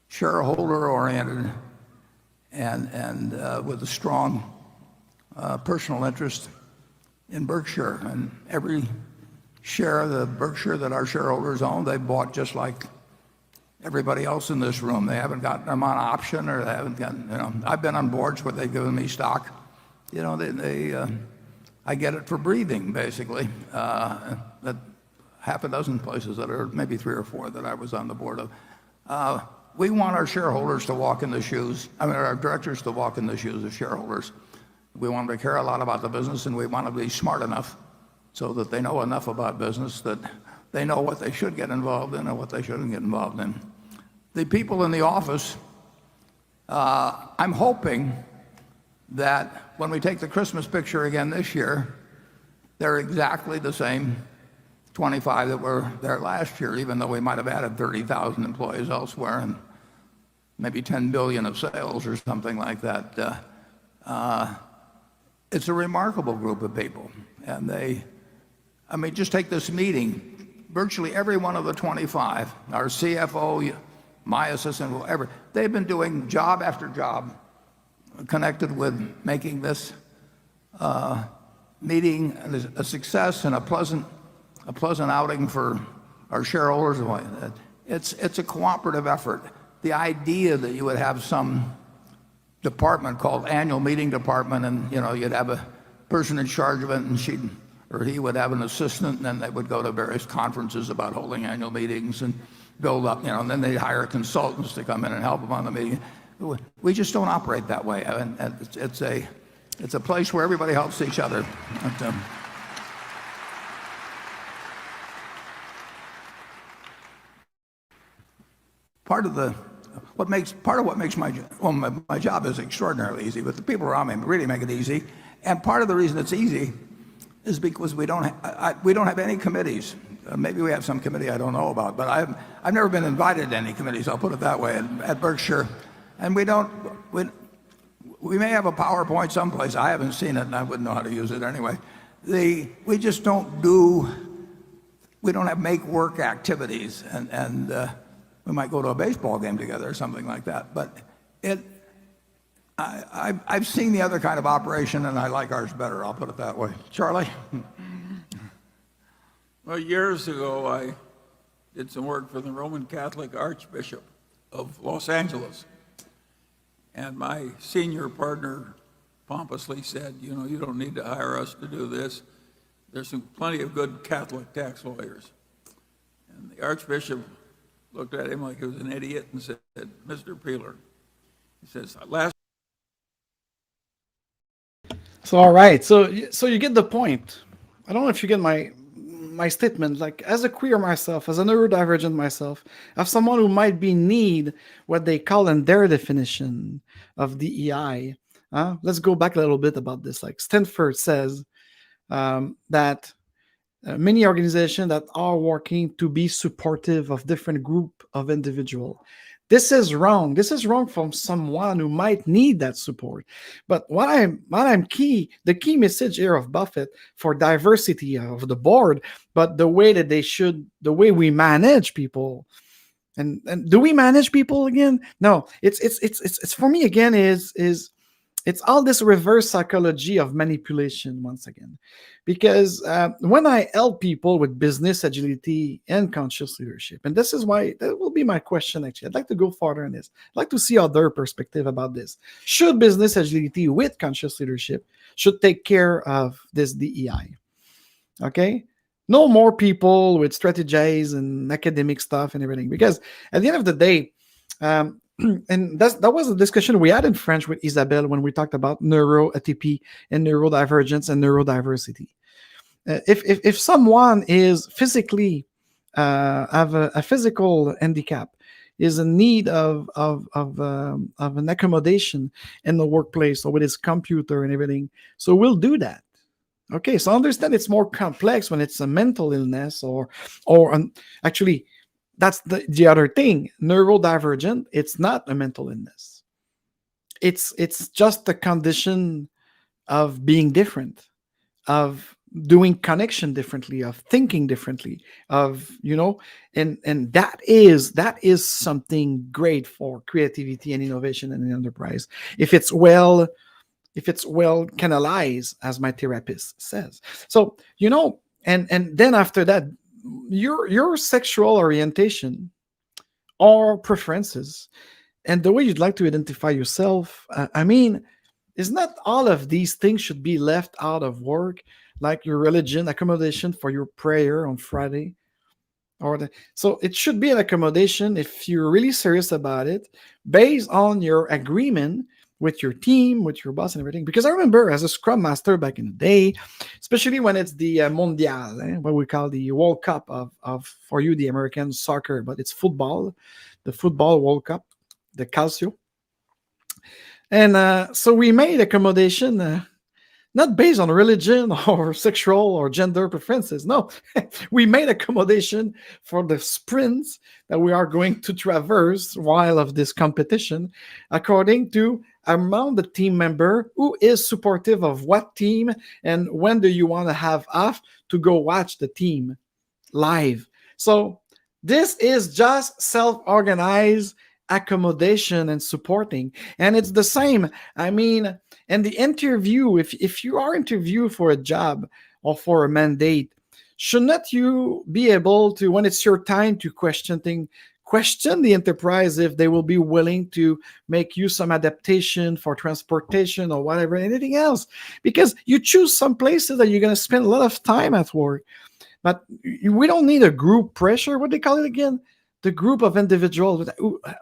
shareholder oriented, and with a strong personal interest in Berkshire. And every share of the Berkshire that our shareholders own, they bought just like everybody else in this room. They haven't gotten them on option, or they haven't gotten, I've been on boards where they've given me stock. I get it for breathing, basically. That half a dozen places that are, maybe 3 or 4 that I was on the board of. We want our shareholders to walk in the shoes, our directors to walk in the shoes of shareholders. We want them to care a lot about the business, and we want them to be smart enough so that they know enough about business that they know what they should get involved in and what they shouldn't get involved in. The people in the office, I'm hoping that when we take the Christmas picture again this year, they're exactly the same 25 that were there last year, even though we might have added 30,000 employees elsewhere and maybe 10 billion of sales or something like that. It's a remarkable group of people. And just take this meeting. Virtually every one of the 25, our CFO, my assistant, whoever, they've been doing job after job connected with making this meeting a success and a pleasant outing for our shareholders. It's a cooperative effort. The idea that you would have some department called annual meeting department, and you'd have a person in charge of it, and he would have an assistant, and then they would go to various conferences about holding annual meetings and build up, and then they'd hire consultants to come in and help them on the meeting. We just don't operate that way. And it's a place where everybody helps each other. Part of what makes my job is extraordinarily easy, but the people around me really make it easy. And part of the reason it's easy is because we don't have any committees. Maybe we have some committee I don't know about, but I've never been invited to any committees. I'll put it that way at Berkshire. And we may have a PowerPoint someplace. I haven't seen it, and I wouldn't know how to use it anyway. We just don't have make work activities, and we might go to a baseball game together or something like that. But I've seen the other kind of operation, and I like ours better. I'll put it that way. Charlie? Well, years ago, I did some work for the Roman Catholic Archbishop of Los Angeles. And my senior partner pompously said, you don't need to hire us to do this. There's plenty of good Catholic tax lawyers. And the Archbishop looked at him like he was an idiot and said, Mr. Peeler, he says, So, all right. So you get the point. I don't know if you get my statement. Like, as a queer myself, as a neurodivergent myself, as someone who might be need what they call in their definition of DEI. Let's go back a little bit about this. Like Stanford says that many organizations that are working to be supportive of different group of individual. This is wrong. This is wrong from someone who might need that support. But the key message here of Buffett for diversity of the board, but the way that we manage people. And do we manage people again? No, it's for me again is it's all this reverse psychology of manipulation once again, because when I help people with business agility and conscious leadership, and this is why that will be my question. Actually, I'd like to go farther in this. I'd like to see other perspective about this. Should business agility with conscious leadership should take care of this DEI? Okay. No more people with strategies and academic stuff and everything, because at the end of the day, and that was a discussion we had in French with Isabelle when we talked about neuroatypy and neurodivergence and neurodiversity. If someone is physically have a physical handicap, is in need of an accommodation in the workplace or with his computer and everything, so we'll do that. Okay, so I understand it's more complex when it's a mental illness or actually, that's the other thing. Neurodivergent, it's not a mental illness. It's just a condition of being different, of doing connection differently, of thinking differently, and that is something great for creativity and innovation in an enterprise. If it's well canalized, as my therapist says. So, and then after that, your sexual orientation or preferences, and the way you'd like to identify yourself. I mean, is not all of these things should be left out of work, like your religion, accommodation for your prayer on Friday, so it should be an accommodation if you're really serious about it, based on your agreement with your team, with your boss, and everything. Because I remember as a Scrum Master back in the day, especially when it's the Mondial, what we call the World Cup of for you the American soccer, but it's football, the football World Cup, the Calcio. And so we made accommodation not based on religion or sexual or gender preferences. No, we made accommodation for the sprints that we are going to traverse while of this competition, according to among the team member who is supportive of what team and when do you want to have off to go watch the team live. So this is just self-organized accommodation and supporting, and it's the same. I mean, and the interview, if you are interviewed for a job or for a mandate, should not you be able to, when it's your time to question the enterprise if they will be willing to make you some adaptation for transportation or whatever, anything else, because you choose some places that you're going to spend a lot of time at work. But we don't need a group pressure. What they call it again? The group of individuals.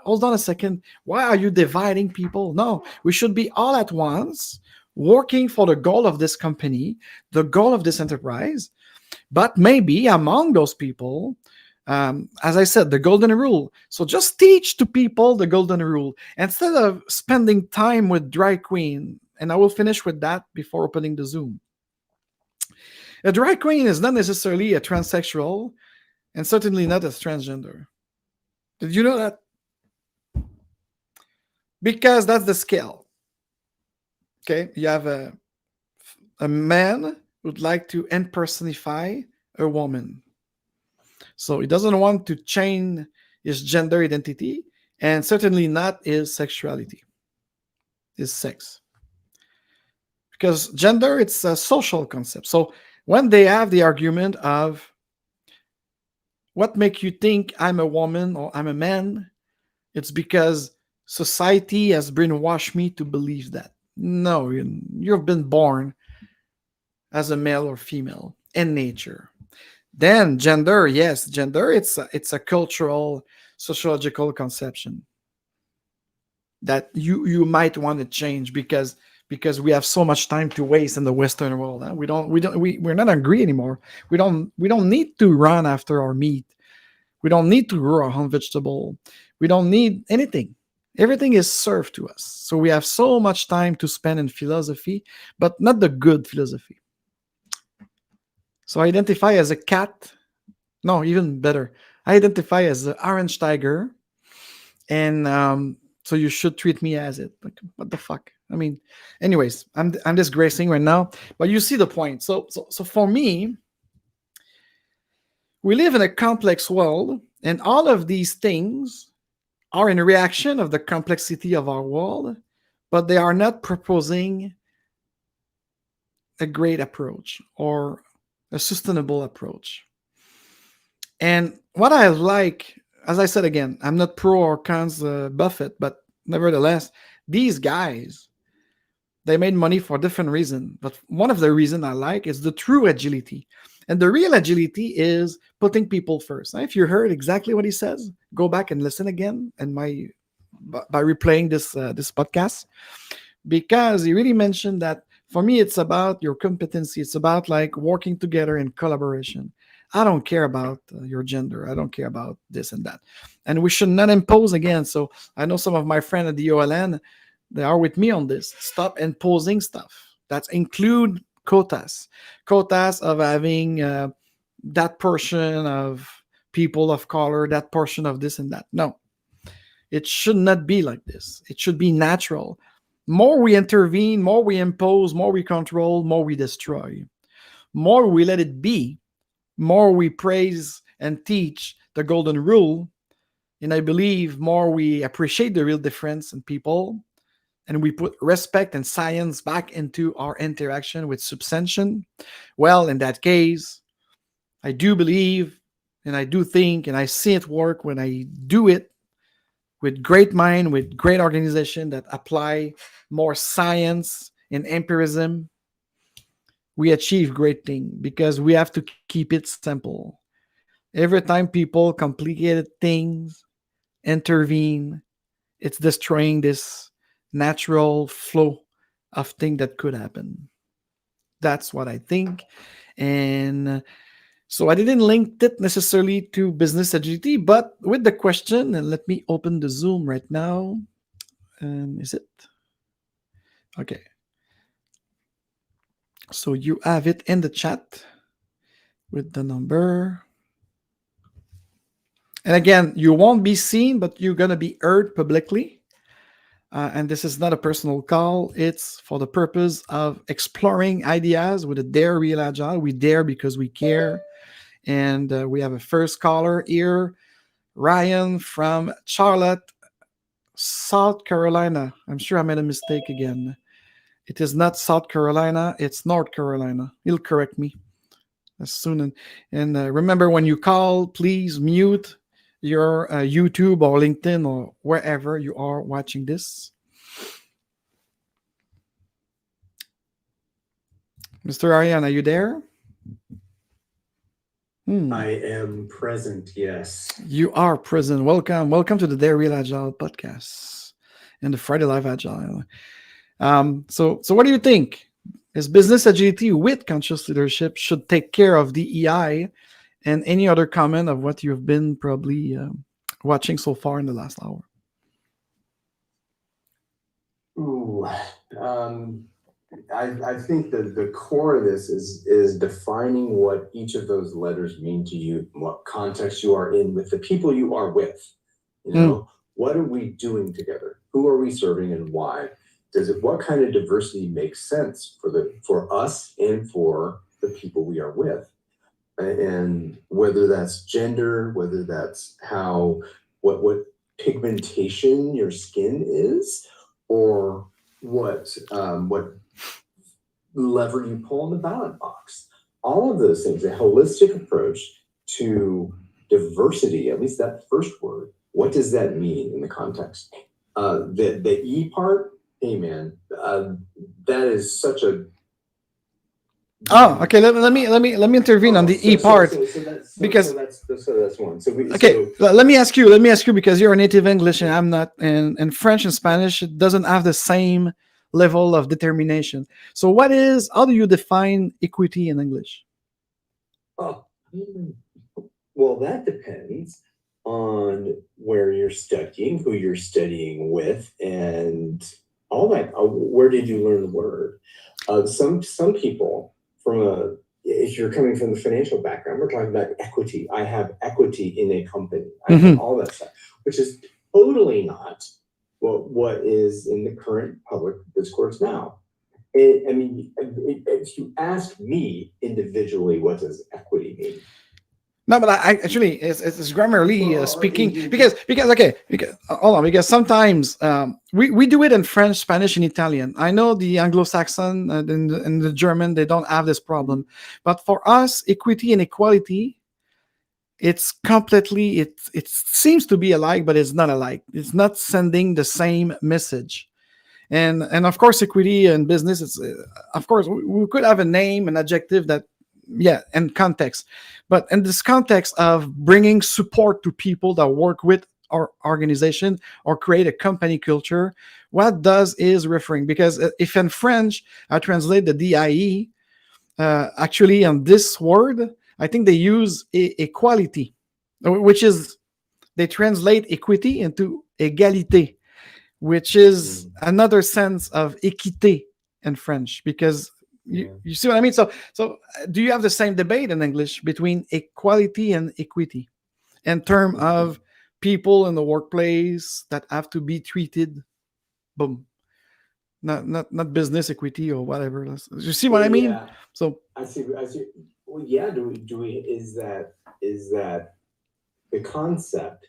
Hold on a second. Why are you dividing people? No, we should be all at once working for the goal of this company, the goal of this enterprise. But maybe among those people, as I said, the golden rule. So just teach to people the golden rule instead of spending time with drag queen. And I will finish with that before opening the Zoom. A drag queen is not necessarily a transsexual and certainly not a transgender. Did you know that? Because that's the scale. Okay, you have a man who'd like to impersonify a woman. So he doesn't want to change his gender identity and certainly not his sexuality, his sex. Because gender, it's a social concept. So when they have the argument of what makes you think I'm a woman or I'm a man, it's because society has brainwashed me to believe that. No, you've been born as a male or female in nature. Then gender, yes, gender, it's a cultural, sociological conception that you might want to change because we have so much time to waste in the Western world. Huh? We're not hungry anymore. We don't need to run after our meat. We don't need to grow our own vegetable. We don't need anything. Everything is served to us. So we have so much time to spend in philosophy, but not the good philosophy. So I identify as a cat. No, even better. I identify as an orange tiger. And so you should treat me as it. Like, what the fuck? I mean, anyways, I'm disgracing right now, but you see the point. So for me, we live in a complex world, and all of these things are in reaction of the complexity of our world, but they are not proposing a great approach or a sustainable approach. And what I like, as I said again, I'm not pro or cons Buffett, but nevertheless, these guys, they made money for different reasons. But one of the reasons I like is the true agility. And the real agility is putting people first. Now, if you heard exactly what he says, go back and listen again and by replaying this podcast, because he really mentioned that for me, it's about your competency. It's about like working together in collaboration. I don't care about your gender. I don't care about this and that. And we should not impose again. So I know some of my friends at the OLN, they are with me on this. Stop imposing stuff. That include quotas of having that portion of people of color, that portion of this and that. No, it should not be like this. It should be natural. More we intervene, more we impose, more we control, more we destroy. More we let it be, more we praise and teach the golden rule. And I believe more we appreciate the real difference in people, and we put respect and science back into our interaction with substantion. Well, in that case, I do believe, and I do think, and I see it work when I do it with great mind, with great organization that apply more science and empirism, we achieve great thing because we have to keep it simple. Every time people complicated things intervene, it's destroying this natural flow of thing that could happen. That's what I think. And so I didn't link it necessarily to business agility, but with the question, and let me open the Zoom right now. Is it? Okay. So you have it in the chat with the number. And again, you won't be seen, but you're going to be heard publicly. And this is not a personal call. It's for the purpose of exploring ideas with a Dare Real Agile. We dare because we care. And we have a first caller here, Ryan from Charlotte, South Carolina. I'm sure I made a mistake again. It is not South Carolina. It's North Carolina. He'll correct me as soon. And remember, when you call, please mute your YouTube or LinkedIn or wherever you are watching this. Mr. Ariane, are you there? I am present, yes. You are present. Welcome. Welcome to the Dare Real Agile podcast and the Friday Live Agile. So what do you think? Is business agility with conscious leadership should take care of DEI? And any other comment of what you've been probably watching so far in the last hour? Ooh, I think that the core of this is defining what each of those letters mean to you, what context you are in with the people you are with. You know, what are we doing together? Who are we serving and why? What kind of diversity makes sense for us and for the people we are with? And whether that's gender, whether that's what pigmentation your skin is, or what lever you pull in the ballot box. All of those things, a holistic approach to diversity, at least that first word, what does that mean in the context? The E part, hey man, that is such a Oh, okay. Let me intervene on the E part because that's one. Let me ask you because you're a native English and I'm not, and French and Spanish it doesn't have the same level of determination. So how do you define equity in English? Oh, well, that depends on where you're studying, who you're studying with, and all that. Where did you learn the word? Some people. If you're coming from the financial background, we're talking about equity. I have equity in a company. I have all that stuff, which is totally not what is in the current public discourse now. If you ask me individually, what does equity mean? No, but I actually it's grammarly speaking because hold on, because sometimes we do it in French, Spanish, and Italian. I know the Anglo-Saxon and the German, they don't have this problem, but for us, equity and equality, it's completely it seems to be alike, but it's not alike. It's not sending the same message. And of course, equity and business, it's of course we could have a name, an adjective that. Yeah, and context, but in this context of bringing support to people that work with our organization or create a company culture, what does is referring? Because if in French I translate the DIE, actually on this word, I think they use equality, which is they translate equity into égalité, which is another sense of équité in French, because you see what I mean? So do you have the same debate in English between equality and equity in terms of people in the workplace that have to be treated, boom, not business equity or whatever. You see what I mean? Yeah. So I see. Well, yeah. Do we? Is that the concept?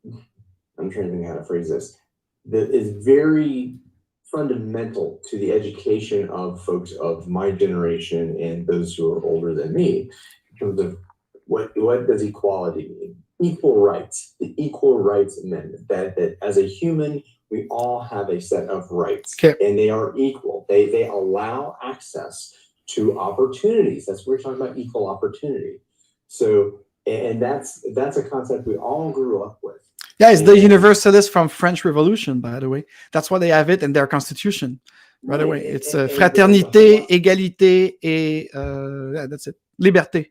I'm trying to think how to phrase this. That is very fundamental to the education of folks of my generation and those who are older than me in terms of what does equality mean? equal rights, the Equal Rights Amendment, that as a human, we all have a set of rights, Okay. and they are equal. They allow access to opportunities. That's what we're talking about, equal opportunity. So, and that's a concept we all grew up with. Yeah, it's the universalist from French Revolution, by the way. That's why they have it in their constitution. By the way, it's fraternité, égalité, et yeah, that's it. Liberté.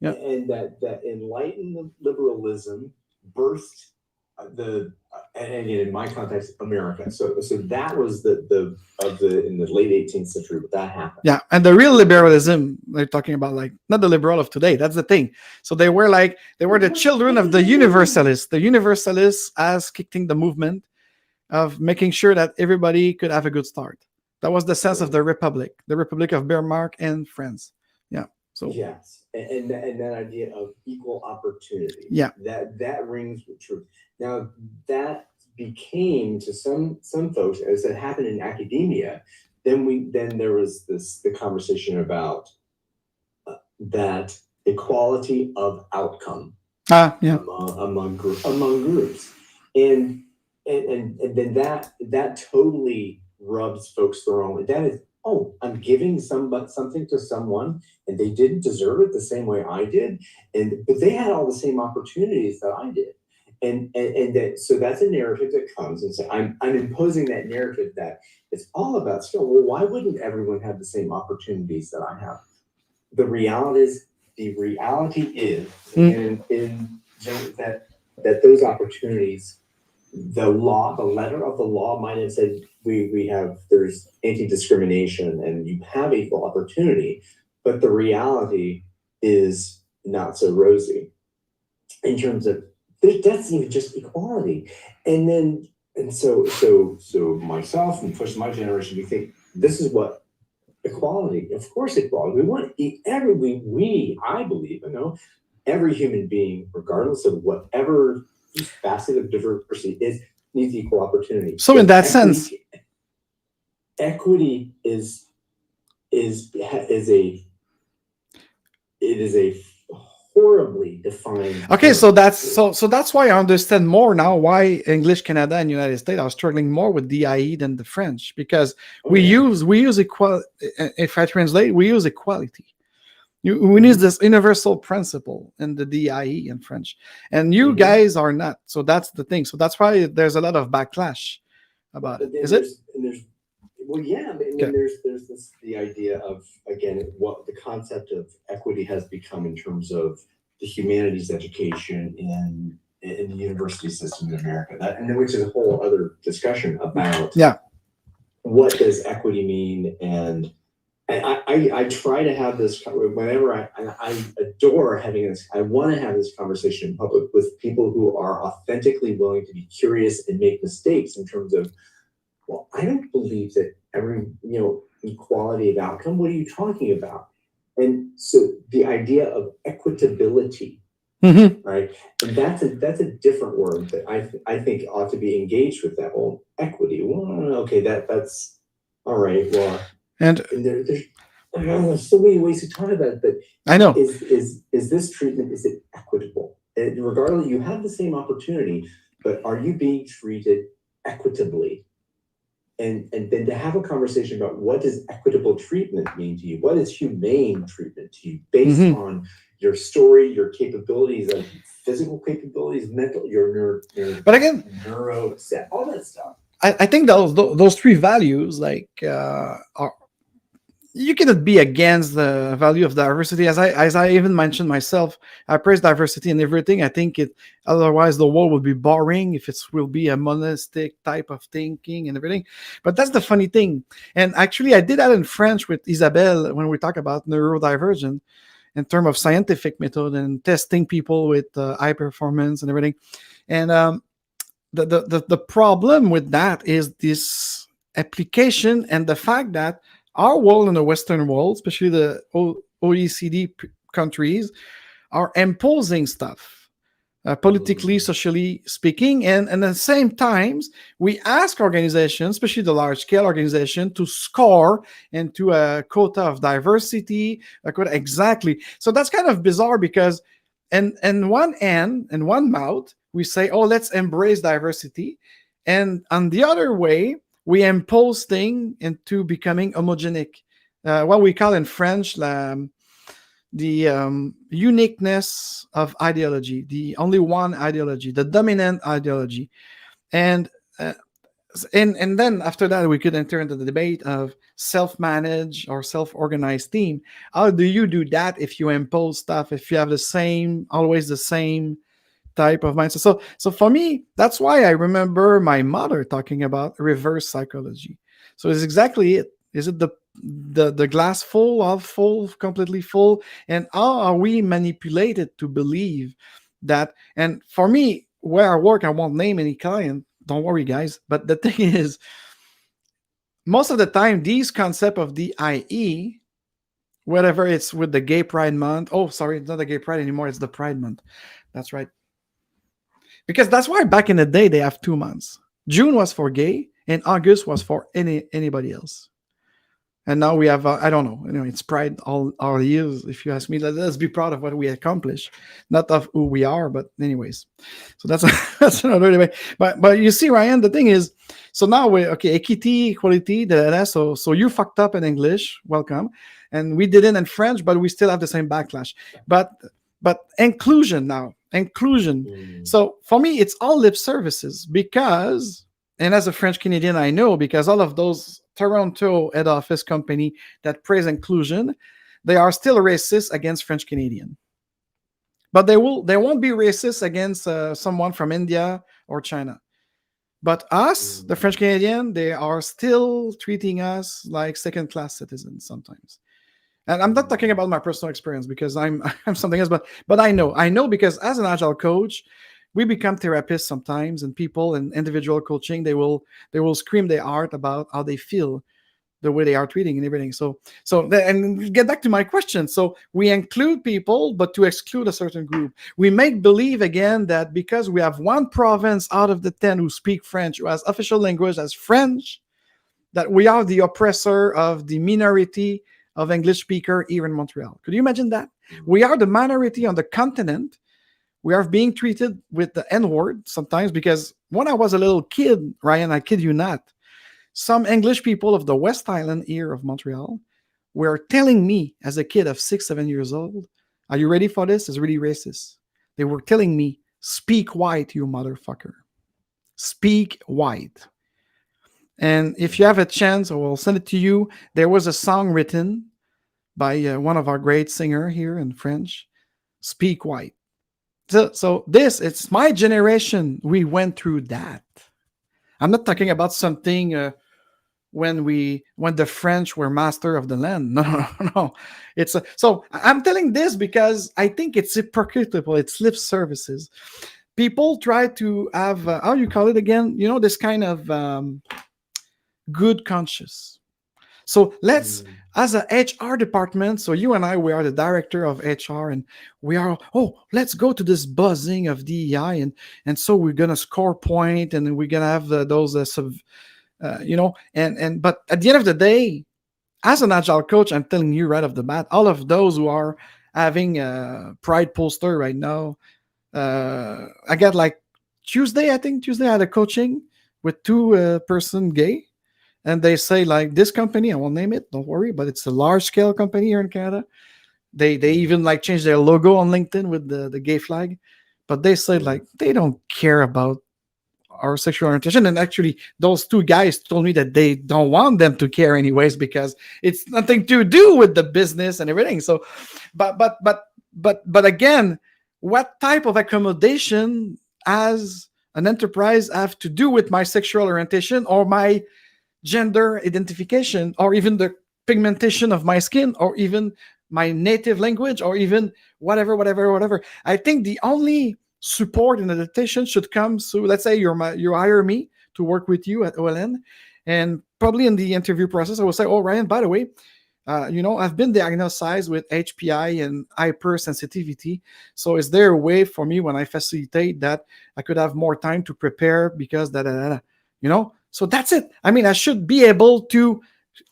Yeah. And that enlightened liberalism birthed and again, in my context, America. So that was in the late 18th century, but that happened. Yeah, and the real liberalism they're talking about, like not the liberal of today. That's the thing. So they were the children of the universalists. The universalists as kicking the movement of making sure that everybody could have a good start. That was the sense of the Republic of Bismarck and France. Yeah. So yes, and that idea of equal opportunity. Yeah, that rings with truth. Now that became to some folks, as it happened in academia, then there was the conversation about that equality of outcome among groups, and then that totally rubs folks the wrong way. That is, oh, I'm giving something to someone, and they didn't deserve it the same way I did, but they had all the same opportunities that I did, and so that's a narrative that comes and say I'm imposing that narrative that it's all about skill. Well, why wouldn't everyone have the same opportunities that I have? The reality is that those opportunities, the letter of the law might have said there's anti-discrimination and you have equal opportunity, but the reality is not so rosy in terms of that's even just equality. And so myself and push my generation, we think this is what equality, of course, equality. We want I believe, every human being, regardless of whatever facet of diversity is, needs equal opportunity. So in that sense, equity is a horribly defined. Okay, so that's why I understand more now why English Canada and United States are struggling more with DIE than the French, because we use equality. If I translate, we use equality. We need this universal principle in the DIE in French, and you guys are not. So that's the thing. So that's why there's a lot of backlash about it. Is it? Well, yeah, and then there's the idea of, again, what the concept of equity has become in terms of the humanities education in the university system in America, which is a whole other discussion about what does equity mean. And I try to have this whenever I adore having this. I want to have this conversation in public with people who are authentically willing to be curious and make mistakes in terms of, well, I don't believe that every equality of outcome. What are you talking about? And so the idea of equitability, right? And that's a different word that I think ought to be engaged with. That whole equity. Well, okay, that's all right. Well, and there's so many ways to talk about it. But I know is this treatment, is it equitable? And regardless, you have the same opportunity, but are you being treated equitably? And then to have a conversation about what does equitable treatment mean to you? What is humane treatment to you based on your story, your capabilities, of physical capabilities, mental, your but again, neuro set, all that stuff. I think those three values are. You cannot be against the value of diversity. As I even mentioned myself, I praise diversity in everything. I think otherwise the world would be boring if it will be a monistic type of thinking and everything. But that's the funny thing. And actually, I did that in French with Isabelle when we talk about neurodivergent in terms of scientific method and testing people with high performance and everything. And the problem with that is this application and the fact that our world and the Western world, especially the OECD countries, are imposing stuff politically, socially speaking, and at the same times, we ask organizations, especially the large-scale organization, to score into a quota of diversity. Exactly. So that's kind of bizarre because and one hand and one mouth, we say, oh, let's embrace diversity. And on the other way, we impose things into becoming homogenic. What we call in French the uniqueness of ideology, the only one ideology, the dominant ideology. And and then after that, we could enter into the debate of self-managed or self-organized team. How do you do that if you impose stuff, if you have always the same type of mindset? So for me, that's why I remember my mother talking about reverse psychology. So it's exactly it. Is it the glass full, completely full? And how are we manipulated to believe that? And for me, where I work, I won't name any client. Don't worry, guys. But the thing is, most of the time, these concept of DIE, whatever it's with the Gay Pride Month. Oh, sorry, it's not the Gay Pride anymore. It's the Pride Month. That's right. Because that's why back in the day, they have 2 months. June was for gay, and August was for anybody else. And now we have, I don't know, it's Pride all years. If you ask me, let's be proud of what we accomplished, not of who we are, but anyways. So that's another debate. But you see, Ryan, the thing is, so now equity, equality, so you fucked up in English, welcome, and we did it in French, but we still have the same backlash. But inclusion now, So for me, it's all lip services because, and as a French Canadian, I know because all of those Toronto head office company that praise inclusion, they are still racist against French Canadian. But they won't be racist against someone from India or China. But us, the French Canadian, they are still treating us like second-class citizens sometimes. And I'm not talking about my personal experience because I'm something else, but I know because as an agile coach, we become therapists sometimes, and people in individual coaching, they will scream their heart about how they feel, the way they are treating and everything. So and get back to my question. So we include people, but to exclude a certain group. We make believe again that because we have one province out of the 10 who speak French, who has official language as French, that we are the oppressor of the minority of English speaker here in Montreal. Could you imagine that? We are the minority on the continent. We are being treated with the N-word sometimes because when I was a little kid, Ryan, I kid you not, some English people of the West Island here of Montreal were telling me as a kid of 6, 7 years old, are you ready for this? It's really racist. They were telling me, speak white, you motherfucker. Speak white. And if you have a chance, I will send it to you. There was a song written by one of our great singers here in French, Speak White. So it's my generation. We went through that. I'm not talking about something when the French were master of the land. No. So I'm telling this because I think it's hypocritical. It's lip services. People try to have how you call it again? This kind of good conscience. So let's, as a HR department, so you and I, we are the director of HR, and we are, let's go to this buzzing of DEI, and so we're gonna score point, and we're gonna have those but at the end of the day, as an agile coach, I'm telling you right off the bat, all of those who are having a pride poster right now, I got like Tuesday I had a coaching with 2 person gay. And they say, like, this company, I won't name it, don't worry, but it's a large-scale company here in Canada. They even, like, changed their logo on LinkedIn with the gay flag. But they say, like, they don't care about our sexual orientation. And actually, those 2 guys told me that they don't want them to care anyways because it's nothing to do with the business and everything. So, but again, what type of accommodation as an enterprise have to do with my sexual orientation or my gender identification or even the pigmentation of my skin or even my native language or even whatever. I think the only support and adaptation should come. So let's say you hire me to work with you at OLN, and probably in the interview process, I will say, Ryan, by the way, I've been diagnosed with HPI and hypersensitivity. So is there a way for me when I facilitate that I could have more time to prepare because So that's it. I mean, I should be able to.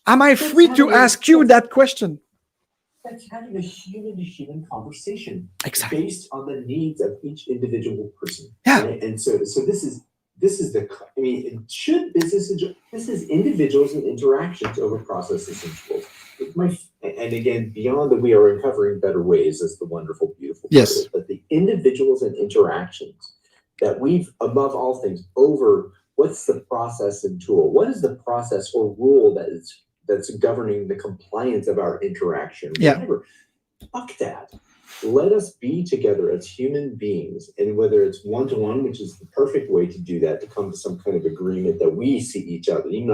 Am I free to ask you that question? That's having a human-to-human conversation Exactly. based on the needs of each individual person. Yeah. Right? And so this is I mean, this is individuals and interactions over processes and tools. And again, beyond that, we are uncovering better ways is the wonderful, beautiful part Yes. of it. But the individuals and interactions that we've, above all things, over what's the process and tool? What is the process or rule that's governing the compliance of our interaction? Yeah. Whatever. Fuck that. Let us be together as human beings, and whether it's one-to-one, which is the perfect way to do that, to come to some kind of agreement that we see each other, and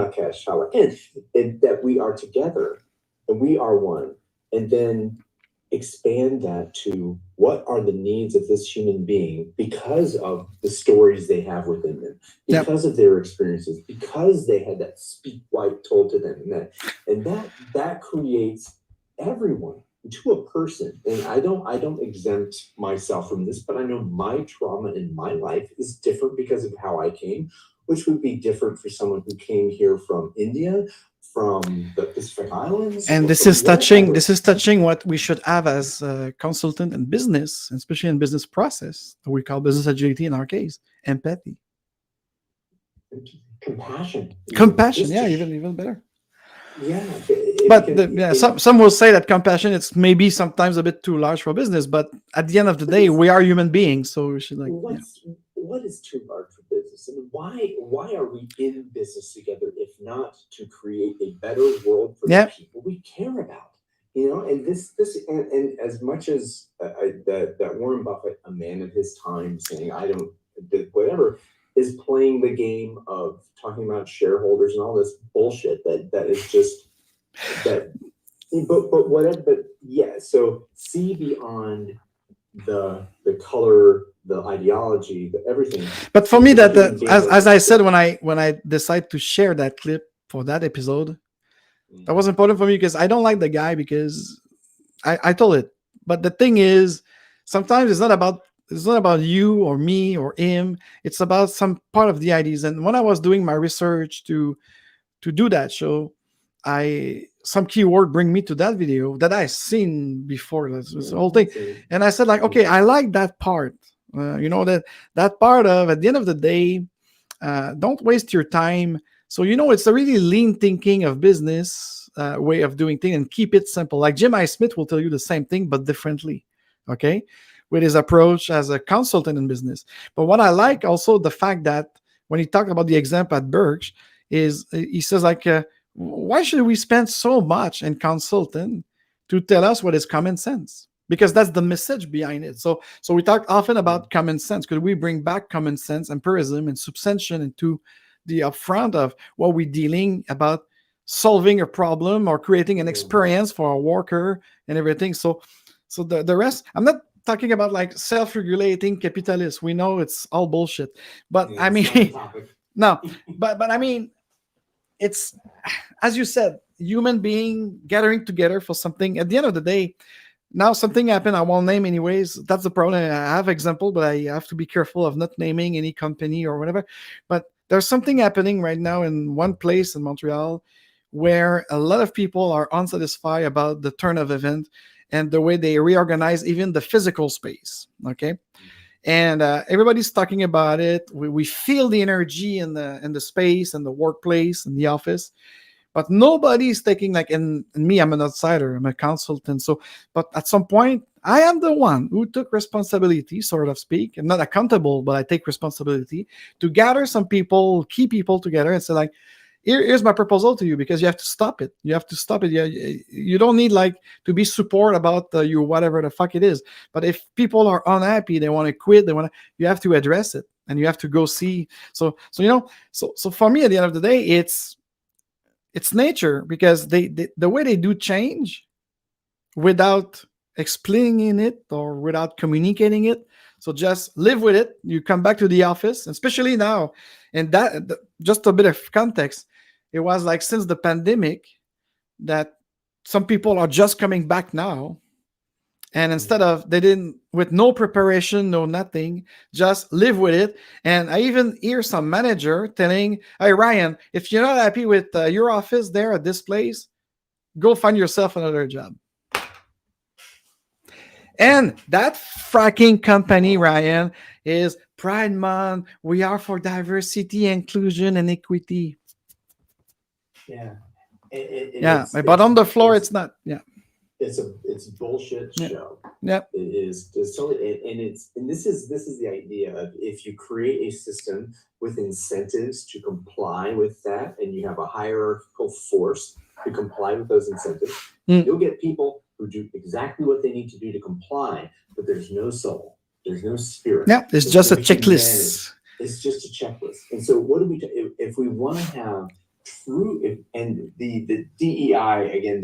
that we are together and we are one, and then expand that to what are the needs of this human being because of the stories they have within them, because of their experiences, because they had that speak white told to them, and that creates everyone to a person. And I don't exempt myself from this, but I know my trauma in my life is different because of how I came, which would be different for someone who came here from India, from the Pacific Islands. And this is touching what we should have as a consultant in business, especially in business process. We call business agility in our case, empathy. Compassion. Yeah, even better. Yeah. But some will say that compassion, it's maybe sometimes a bit too large for business, but at the end of the day, we are human beings, so we should what is too large for business, and why are we in business together if not to create a better world for the people we care about? And and as much as that Warren Buffett, a man of his time, saying I don't whatever, is playing the game of talking about shareholders and all this bullshit that is just that. But whatever. But yeah. So see beyond the color, the ideology, the everything. But for me, that as I said when I decided to share that clip for that episode, that was important for me because I don't like the guy because I told it. But the thing is, sometimes it's not about you or me or him. It's about some part of the ideas. And when I was doing my research to do that show, some keyword bring me to that video that I seen before this whole thing, and I said like, okay, I like that part. That part of at the end of the day, don't waste your time. So it's a really lean thinking of business way of doing things, and keep it simple. Like Jim I. Smith will tell you the same thing but differently. Okay. With his approach as a consultant in business. But what I like also the fact that when he talked about the example at Berkshire is he says like, why should we spend so much in consulting to tell us what is common sense? Because that's the message behind it. So we talk often about common sense. Could we bring back common sense, empirism, and substantiation into the upfront of what we're dealing about solving a problem or creating an experience for a worker and everything. So the rest, I'm not talking about like self-regulating capitalists. We know it's all bullshit. But I mean, no, but I mean, it's, as you said, human being gathering together for something. At the end of the day, now something happened. I won't name anyways. That's the problem. I have example, but I have to be careful of not naming any company or whatever. But there's something happening right now in one place in Montreal where a lot of people are unsatisfied about the turn of event and the way they reorganize even the physical space. Okay. And everybody's talking about it. We feel the energy in the space and the workplace and the office, but nobody's taking like, and me, I'm an outsider, I'm a consultant. So, but at some point, I am the one who took responsibility, sort of speak. I'm not accountable, but I take responsibility to gather some people, key people together and say like, here's my proposal to you, because you have to stop it. You have to stop it. You don't need like to be support about you, whatever the fuck it is. But if people are unhappy, they want to quit, you have to address it and you have to go see. So for me, at the end of the day, it's nature, because the way they do change without explaining it or without communicating it. So just live with it. You come back to the office, especially now. And that, just a bit of context, it was like since the pandemic that some people are just coming back now. And instead of, they didn't, with no preparation, no nothing, just live with it. And I even hear some manager telling, hey, Ryan, if you're not happy with your office there at this place, go find yourself another job. And that fracking company, Ryan, is Pride Month. We are for diversity, inclusion, and equity. Yeah. Yeah, but on the floor, it's not. Yeah. It's a bullshit Yeah. show. Yep. It is. It's totally, and this is the idea of, if you create a system with incentives to comply with that, and you have a hierarchical force to comply with those incentives, you'll get people who do exactly what they need to do to comply, but there's no soul, there's no spirit. Yeah, it's just a checklist. It's just a checklist. And so, what do we do if we want to have true? And the DEI again,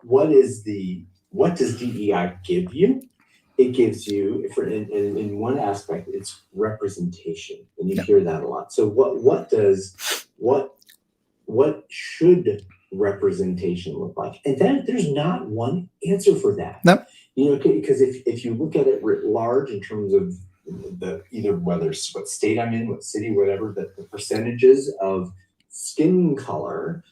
what does DEI give you? It gives you, in one aspect, it's representation, and you hear that a lot. So what should representation look like? And then there's not one answer for that. No. Because if you look at it writ large in terms of either whether it's what state I'm in, what city, whatever, the percentages of skin color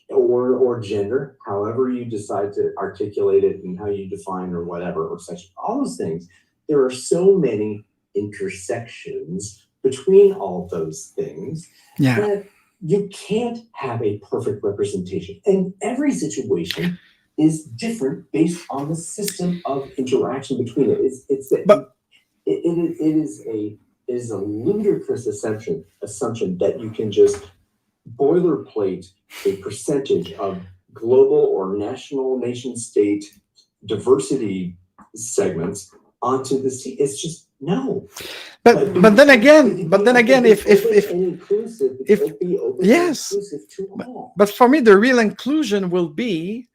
or gender, however you decide to articulate it and how you define or whatever, or such, all those things, there are so many intersections between all those things that you can't have a perfect representation. And every situation is different based on the system of interaction between it. It is a ludicrous assumption that you can just boilerplate a percentage of global or national nation state diversity segments onto the sea. It's just no. But then again, if yes, but for me, the real inclusion will be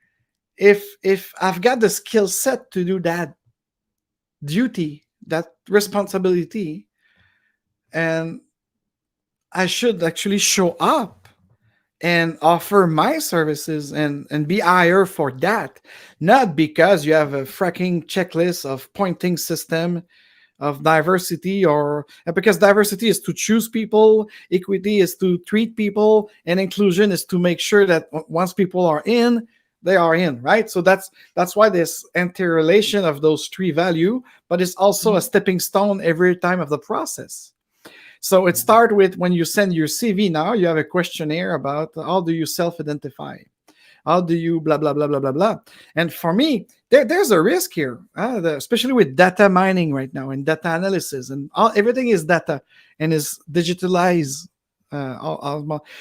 if I've got the skill set to do that duty, that responsibility, and I should actually show up and offer my services and be hired for that, not because you have a fracking checklist of pointing system of diversity, or because diversity is to choose people, equity is to treat people, and inclusion is to make sure that once people are in, they are in, right? So that's why this interrelation of those three value, but it's also a stepping stone every time of the process. So it starts with when you send your CV. Now you have a questionnaire about how do you self-identify, how do you blah blah blah blah blah blah. And for me, there's a risk here, especially with data mining right now and data analysis, and everything is data and is digitalized.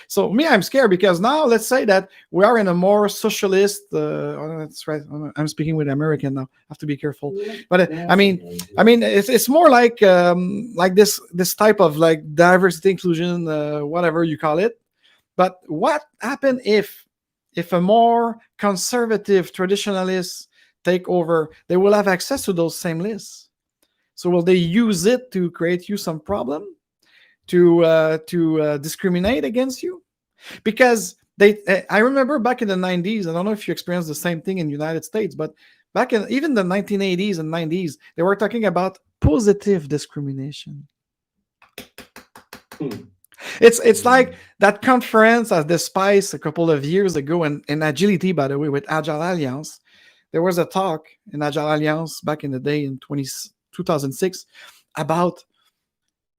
So me, I'm scared because now let's say that we are in a more socialist. That's right. I'm speaking with American now. I have to be careful. But I mean, it's more like this type of like diversity, inclusion, whatever you call it. But what happened if a more conservative traditionalists take over? They will have access to those same lists. So will they use it to create you some problem? To discriminate against you, because I remember back in the 90s. I don't know if you experienced the same thing in the United States, but back in even the 1980s and 90s, they were talking about positive discrimination. It's like that conference at the Spice a couple of years ago in Agility, by the way, with Agile Alliance. There was a talk in Agile Alliance back in the day in 2006 about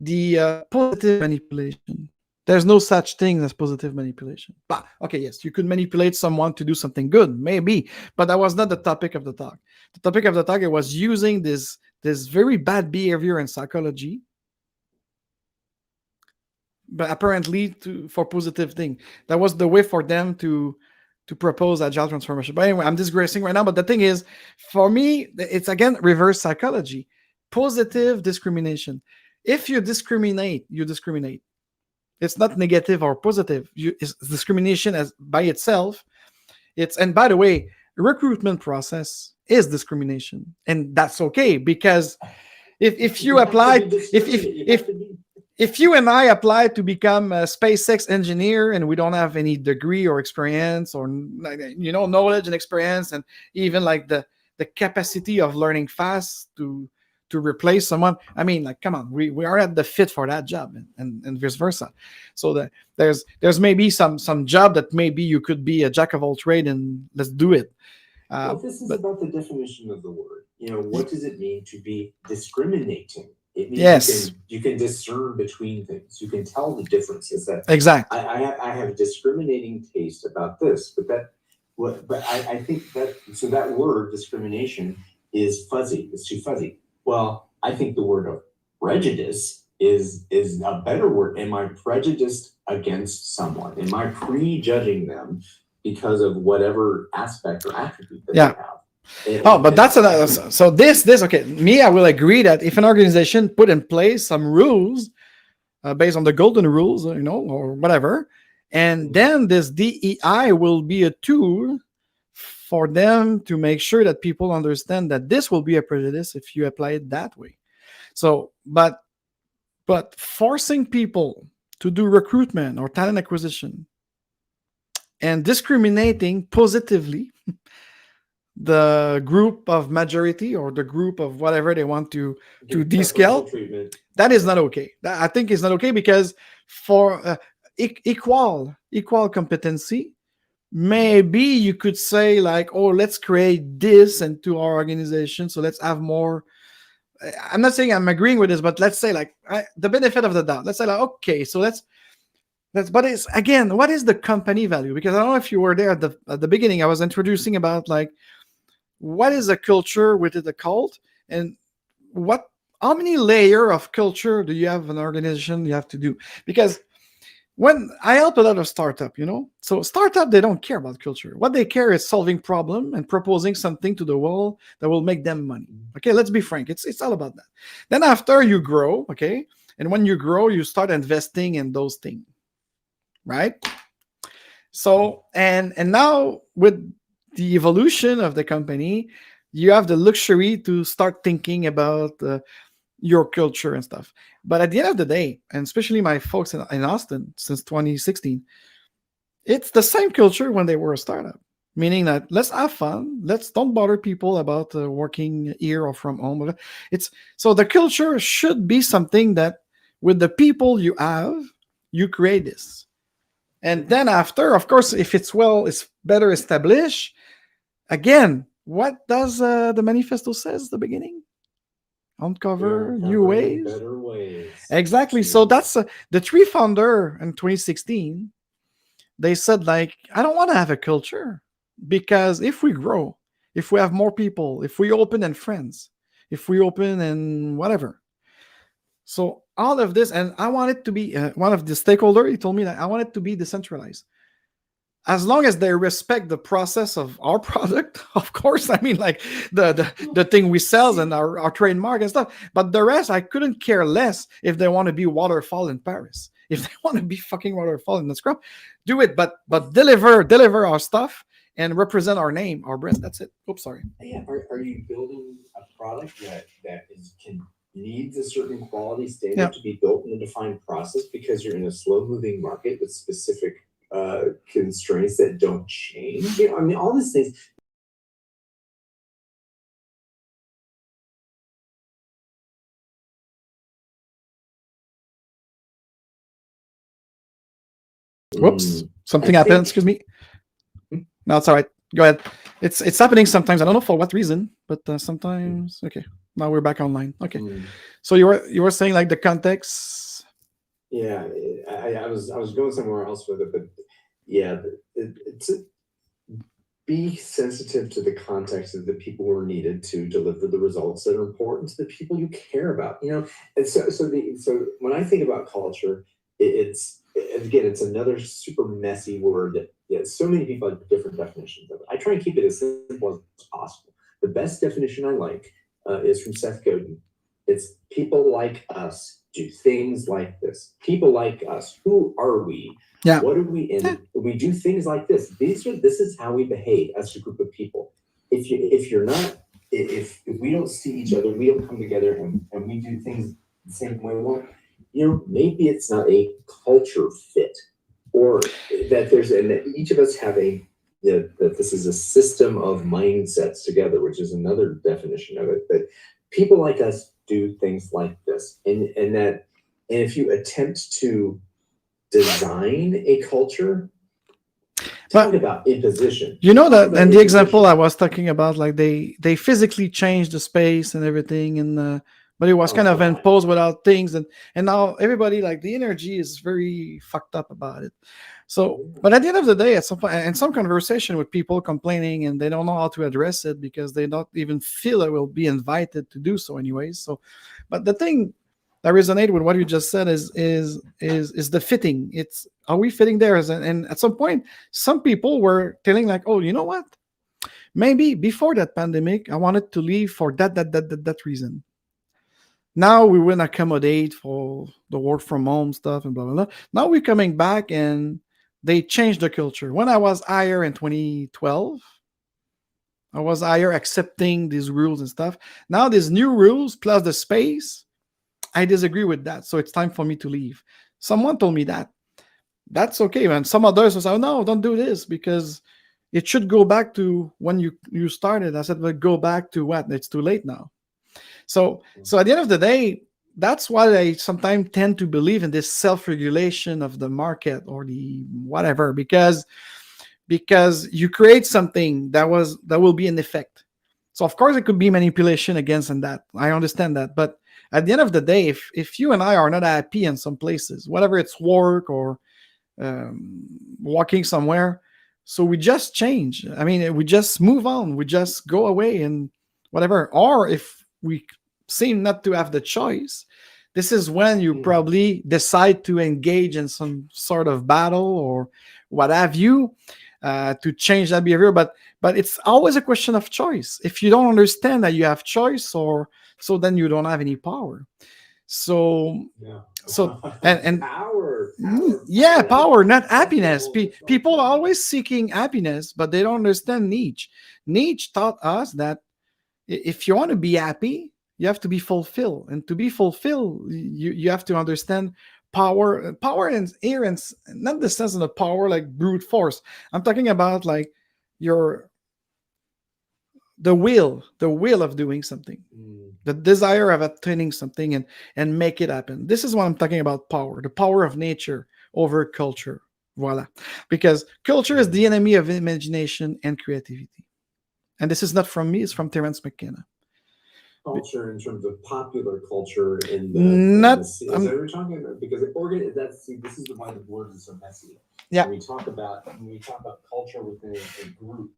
the positive manipulation. There's no such thing as positive manipulation. But okay, yes, you could manipulate someone to do something good, maybe, but that was not the topic of the talk. The topic of the talk, it was using this very bad behavior in psychology, but apparently for positive thing. That was the way for them to propose agile transformation. But anyway, I'm digressing right now. But the thing is, for me, it's again reverse psychology, positive discrimination. If you discriminate, you discriminate. It's not negative or positive. It's discrimination as by itself. And by the way, recruitment process is discrimination, and that's okay, because if you apply, if you and I apply to become a SpaceX engineer and we don't have any degree or experience or knowledge and experience, and even like the capacity of learning fast to replace someone, I mean, like, come on, we are not the fit for that job, and vice versa. So there's maybe some job that maybe you could be a jack of all trade and let's do it. This is about the definition of the word. what does it mean to be discriminating? It means Yes. you can discern between things. You can tell the differences. That Exactly. I have a discriminating taste about this, but I think that that word discrimination is fuzzy. It's too fuzzy. Well, I think the word of prejudice is a better word. Am I prejudiced against someone? Am I prejudging them because of whatever aspect or attribute that they have? But that's another. So this okay. Me, I will agree that if an organization put in place some rules based on the golden rules, or whatever, and then this DEI will be a tool for them to make sure that people understand that this will be a prejudice if you apply it that way. So, but forcing people to do recruitment or talent acquisition and discriminating positively the group of majority or the group of whatever they want to descale, that is not okay. I think it's not okay, because for equal competency, maybe you could say like, oh, let's create this into our organization, so let's have more. I'm not saying I'm agreeing with this, but let's say like the benefit of the doubt. Let's say like, okay, so let's but it's again, what is the company value? Because I don't know if you were there at the beginning. I was introducing about like, what is a culture within a cult, and how many layer of culture do you have an organization you have to do? Because when I help a lot of startup, so startup, they don't care about culture. What they care is solving problem and proposing something to the world that will make them money. Okay, let's be frank. It's all about that. Then after you grow, okay, and when you grow, you start investing in those things, right? So and now with the evolution of the company, you have the luxury to start thinking about your culture and stuff. But at the end of the day, and especially my folks in Austin since 2016, it's the same culture when they were a startup, meaning that let's have fun. Let's don't bother people about working here or from home. So the culture should be something that with the people you have, you create this. And then after, of course, if it's better established, again, what does the manifesto says at the beginning? Uncover new ways. Better ways. Exactly. So that's the three founder in 2016. They said like, I don't want to have a culture, because if we grow, if we have more people, if we open and friends, if we open and whatever. So all of this, and I want it to be one of the stakeholder. He told me that I want it to be decentralized. As long as they respect the process of our product, of course. I mean, like the thing we sell and our trademark and stuff. But the rest, I couldn't care less if they want to be waterfall in Paris. If they want to be fucking waterfall in the scrub, do it. But deliver our stuff and represent our name, our brand. That's it. Oops, sorry. Yeah. Are you building a product that needs a certain quality standard to be built in a defined process, because you're in a slow moving market with specific constraints that don't change? I mean, all these things. Whoops, something happened. Excuse me. No, it's all right. Go ahead. It's happening sometimes. I don't know for what reason, but sometimes. Okay, now we're back online. Okay, so you were saying like the context. Yeah, I was going somewhere else with it, but yeah, it's be sensitive to the context of the people who are needed to deliver the results that are important to the people you care about. And so when I think about culture, it's another super messy word that so many people have different definitions of it. I try and keep it as simple as possible. The best definition I like is from Seth Godin. It's people like us do things like this. People like us. Who are we? Yeah. What are we in? We do things like this. This is how we behave as a group of people. If we don't see each other, we don't come together and we do things the same way. Well, maybe it's not a culture fit, or that each of us have that this is a system of mindsets together, which is another definition of it. But people like us do things like this, and if you attempt to design a culture, Talk about imposition. You know that, Talk about and the imposition. example I was talking about, like they physically changed the space and everything, and but it was Oh, kind of God. imposed without things, and now everybody, like, the energy is very fucked up about it. So, but at the end of the day, at some point, and some conversation with people complaining, and they don't know how to address it because they don't even feel it will be invited to do so anyways. So, but the thing that resonated with what you just said is the fitting. It's, are we fitting there? And at some point, some people were telling, like, oh, you know what? Maybe before that pandemic, I wanted to leave for that reason. Now we will accommodate for the work from home stuff and blah blah blah. Now we're coming back and they changed the culture. When I was higher in 2012, I was higher accepting these rules and stuff. Now these new rules plus the space, I disagree with that. So it's time for me to leave. Someone told me that. That's okay, man. Some others was, oh no, don't do this because it should go back to when you started. I said, well, go back to what? It's too late now. So at the end of the day, that's why I sometimes tend to believe in this self-regulation of the market or the whatever, because you create something that will be in effect. So of course it could be manipulation against and that. I understand that. But at the end of the day, if you and I are not happy in some places, whether it's work or walking somewhere, so we just change. I mean, we just move on. We just go away and whatever. Or if we seem not to have the choice, this is when you probably decide to engage in some sort of battle or what have you, to change that behavior. But it's always a question of choice. If you don't understand that you have choice, or so then you don't have any power. So and power, yeah, power, not happiness. People are always seeking happiness, but they don't understand Nietzsche. Nietzsche taught us that if you want to be happy, you have to be fulfilled, and to be fulfilled, you have to understand power. Power and here, and not the sense of the power like brute force. I'm talking about like the will of doing something, the desire of attaining something and make it happen. This is what I'm talking about: power, the power of nature over culture. Voila. Because culture is the enemy of imagination and creativity. And this is not from me, it's from Terence McKenna. Culture in terms of popular culture in the Not is that what we're talking about? Because this is why the word is so messy. Yeah. When we talk about culture within a group.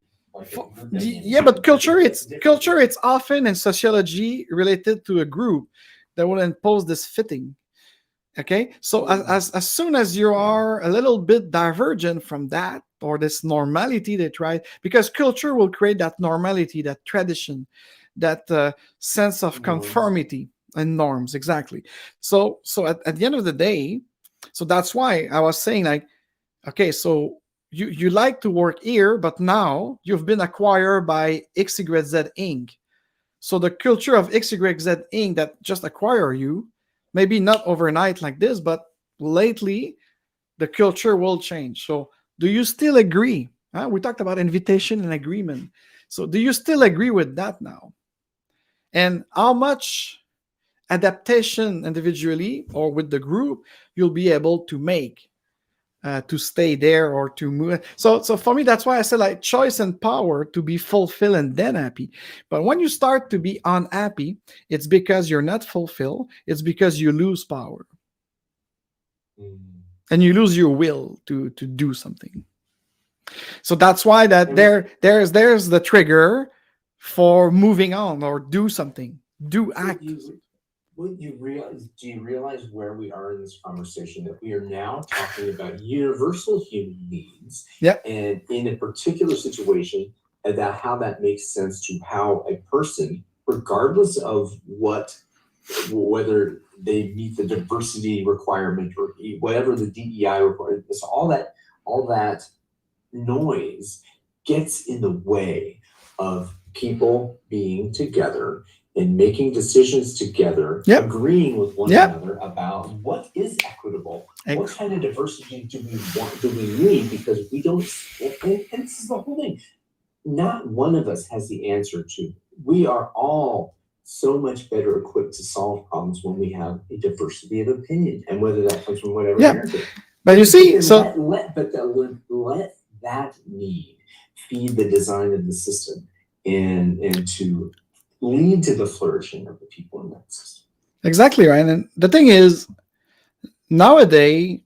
Yeah, but culture it's often in sociology related to a group that will impose this fitting. Okay, so as soon as you are a little bit divergent from that, or this normality they try, because culture will create that normality, that tradition, that sense of conformity and norms. Exactly. So at the end of the day, so that's why I was saying, like, okay, so you like to work here, but now you've been acquired by XYZ Inc. So the culture of XYZ Inc. that just acquire you, maybe not overnight like this, but lately the culture will change. So do you still agree? We talked about invitation and agreement. So do you still agree with that now? And how much adaptation individually or with the group you'll be able to make to stay there or to move. So for me, that's why I said, like, choice and power to be fulfilled and then happy. But when you start to be unhappy, it's because you're not fulfilled. It's because you lose power. And you lose your will to do something. So that's why that there's the trigger for moving on or do something. Do act. Do you realize where we are in this conversation, that we are now talking about universal human needs, and in a particular situation, about how that makes sense to how a person, regardless of whether they meet the diversity requirement or whatever the DEI requirement, so all that noise gets in the way of people being together and making decisions together, agreeing with one another about what is equitable, what kind of diversity do we need, because we don't, and this is the whole thing, not one of us has the answer to. We are all so much better equipped to solve problems when we have a diversity of opinion, and whether that comes from whatever narrative. But you see, let that need feed the design of the system and to lead to the flourishing of the people in that system. Exactly right. And the thing is, nowadays,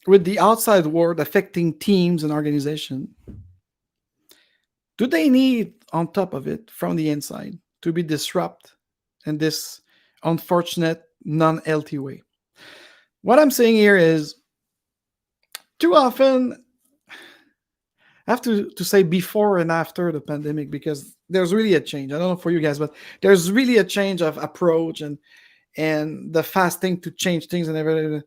with the outside world affecting teams and organizations, do they need, on top of it, from the inside, to be disrupt in this unfortunate, non-healthy way? What I'm saying here is, too often, I have to say before and after the pandemic, because there's really a change. I don't know for you guys, but there's really a change of approach and the fasting to change things and everything.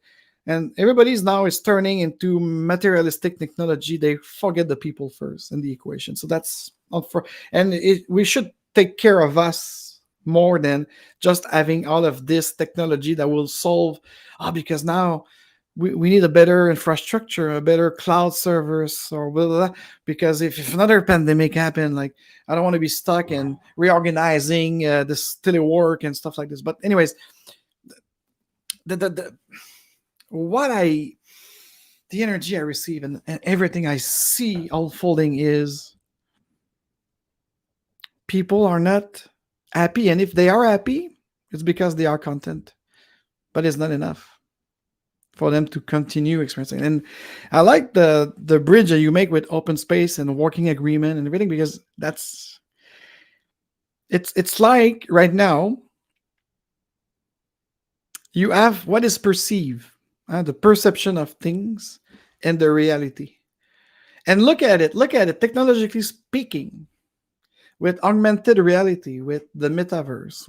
And everybody's now is turning into materialistic technology. They forget the people first in the equation. So that's not for, and we should take care of us more than just having all of this technology that will solve, because now we need a better infrastructure, a better cloud service, or blah, blah, blah. Because if another pandemic happened, like, I don't want to be stuck in reorganizing this telework and stuff like this. But anyways, the energy I receive and everything I see unfolding is people are not happy, and if they are happy, it's because they are content, but it's not enough for them to continue experiencing. And I like the bridge that you make with open space and working agreement and everything, because it's like right now you have what is perceived, the perception of things and the reality. And look at it, technologically speaking, with augmented reality, with the metaverse,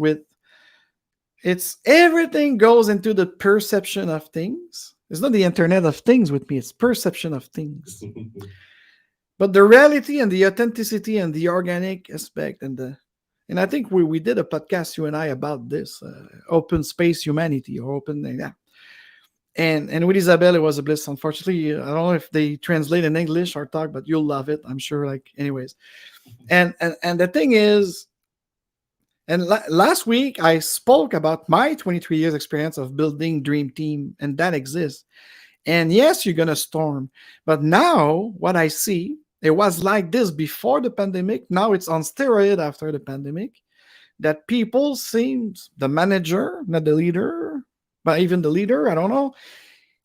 it's everything goes into the perception of things. It's not the Internet of Things with me, it's perception of things. But the reality and the authenticity and the organic aspect and I think we did a podcast, you and I, about this open space humanity, or open, yeah. And with Isabelle, it was a bliss. Unfortunately, I don't know if they translate in English or talk, but you'll love it, I'm sure. Like, anyways, and the thing is, and last week I spoke about my 23 years experience of building dream team, and that exists. And yes, you're gonna storm, but now what I see, it was like this before the pandemic. Now it's on steroid after the pandemic. That people seems, the manager, not the leader, but even the leader, I don't know.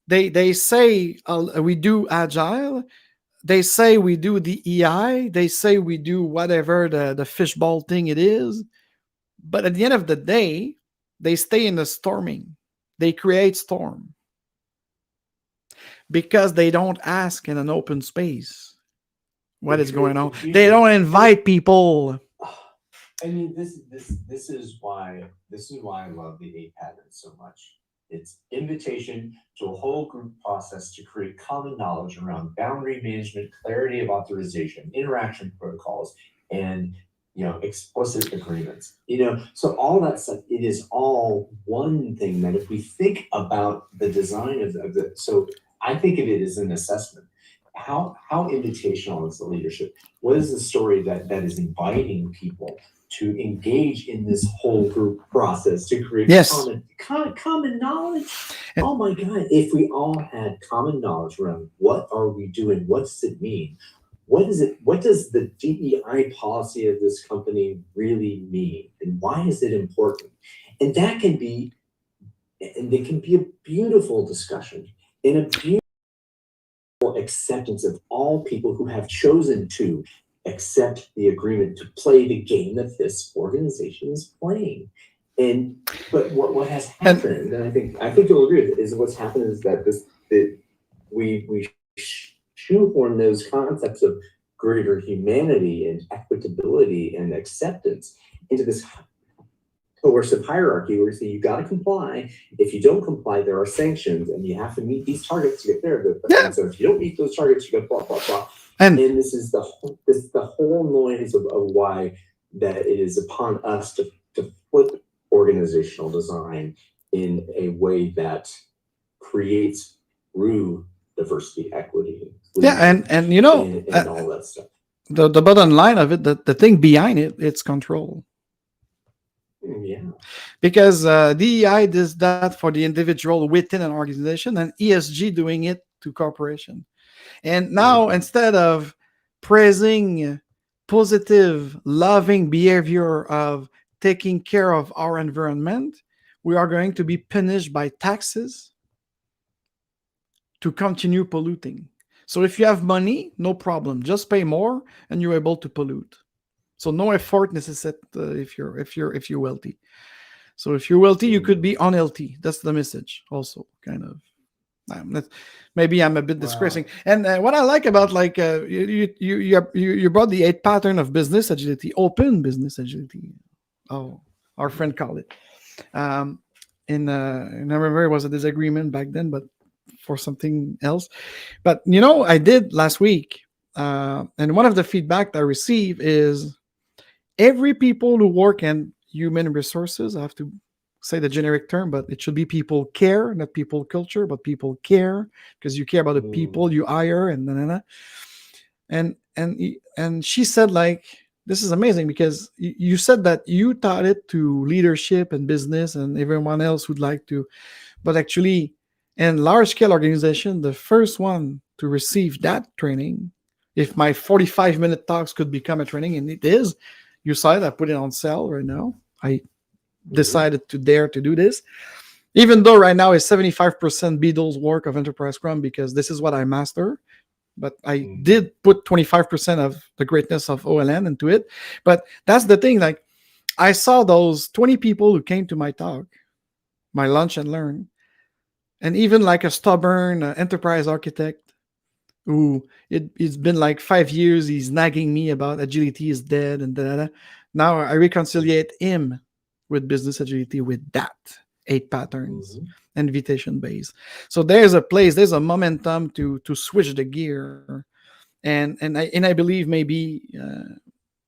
They say we do agile. They say we do the EI. They say we do whatever the fishbowl thing it is. But at the end of the day, they stay in the storming. They create storm because they don't ask in an open space what is going on. They don't invite people. I mean, this is why I love the 8 patterns so much. It's invitation to a whole group process to create common knowledge around boundary management, clarity of authorization, interaction protocols, and explicit agreements. So all that stuff, it is all one thing that if we think about the design of the so I think of it as an assessment. How invitational is the leadership? What is the story that is inviting people to engage in this whole group process to create common knowledge? Oh my God, if we all had common knowledge around what are we doing, what does it mean? What is it? What does the DEI policy of this company really mean? And why is it important? And that can be, and it can be a beautiful discussion and a beautiful acceptance of all people who have chosen to accept the agreement to play the game that this organization is playing. But what has happened, and I think you'll agree with it, is what's happened is that we shoehorn those concepts of greater humanity and equitability and acceptance into this coercive hierarchy where we say you got to comply. If you don't comply, there are sanctions, and you have to meet these targets to get there. And so if you don't meet those targets, you go blah blah blah. And this is the whole noise of why that it is upon us to flip organizational design in a way that creates true diversity, equity. And and all that stuff. The bottom line of it, the thing behind it, it's control. Yeah. Because DEI does that for the individual within an organization, and ESG doing it to corporation. And now, instead of praising positive, loving behavior of taking care of our environment, we are going to be punished by taxes to continue polluting. So if you have money, no problem. Just pay more and you're able to pollute. So no effort necessary if you're wealthy. So if you're wealthy, you could be unhealthy. That's the message also, kind of. Maybe I'm a bit disgracing. And what I like about you brought the 8 pattern of business agility, open business agility. Oh, our friend called it. And I remember it was a disagreement back then, but for something else. But I did last week, and one of the feedback I receive is every people who work in human resources, I have to say the generic term, but it should be people care, not people culture, but people care, because you care about the people you hire, and she said, like, this is amazing, because you said that you taught it to leadership and business and everyone else who'd like to, but actually in large scale organization, the first one to receive that training, if my 45-minute talks could become a training, and it is, you saw it, I put it on sale right now. I decided to dare to do this, even though right now it's 75% Beadle's work of Enterprise Scrum, because this is what I master. But I did put 25% of the greatness of OLN into it. But that's the thing. Like, I saw those 20 people who came to my talk, my lunch and learn, and even like a stubborn enterprise architect who it's been like 5 years, he's nagging me about agility is dead and da. Now I reconciliate him with business agility with that 8 patterns, invitation based. So there's a place, there's a momentum to switch the gear, and I believe maybe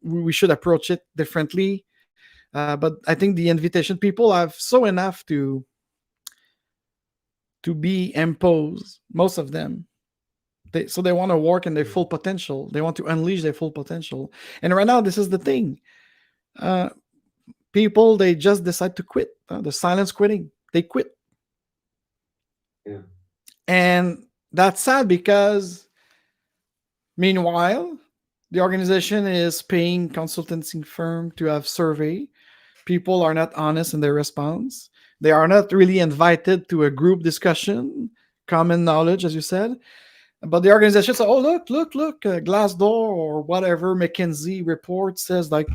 we should approach it differently. But I think the invitation people have so enough to be imposed, most of them. So they want to work in their full potential. They want to unleash their full potential. And right now, this is the thing. People, they just decide to quit. The silence quitting. They quit. Yeah. And that's sad, because meanwhile, the organization is paying consultancy firm to have survey. People are not honest in their response. They are not really invited to a group discussion, common knowledge, as you said. But the organization says, oh, look, Glassdoor or whatever, McKinsey report says, like,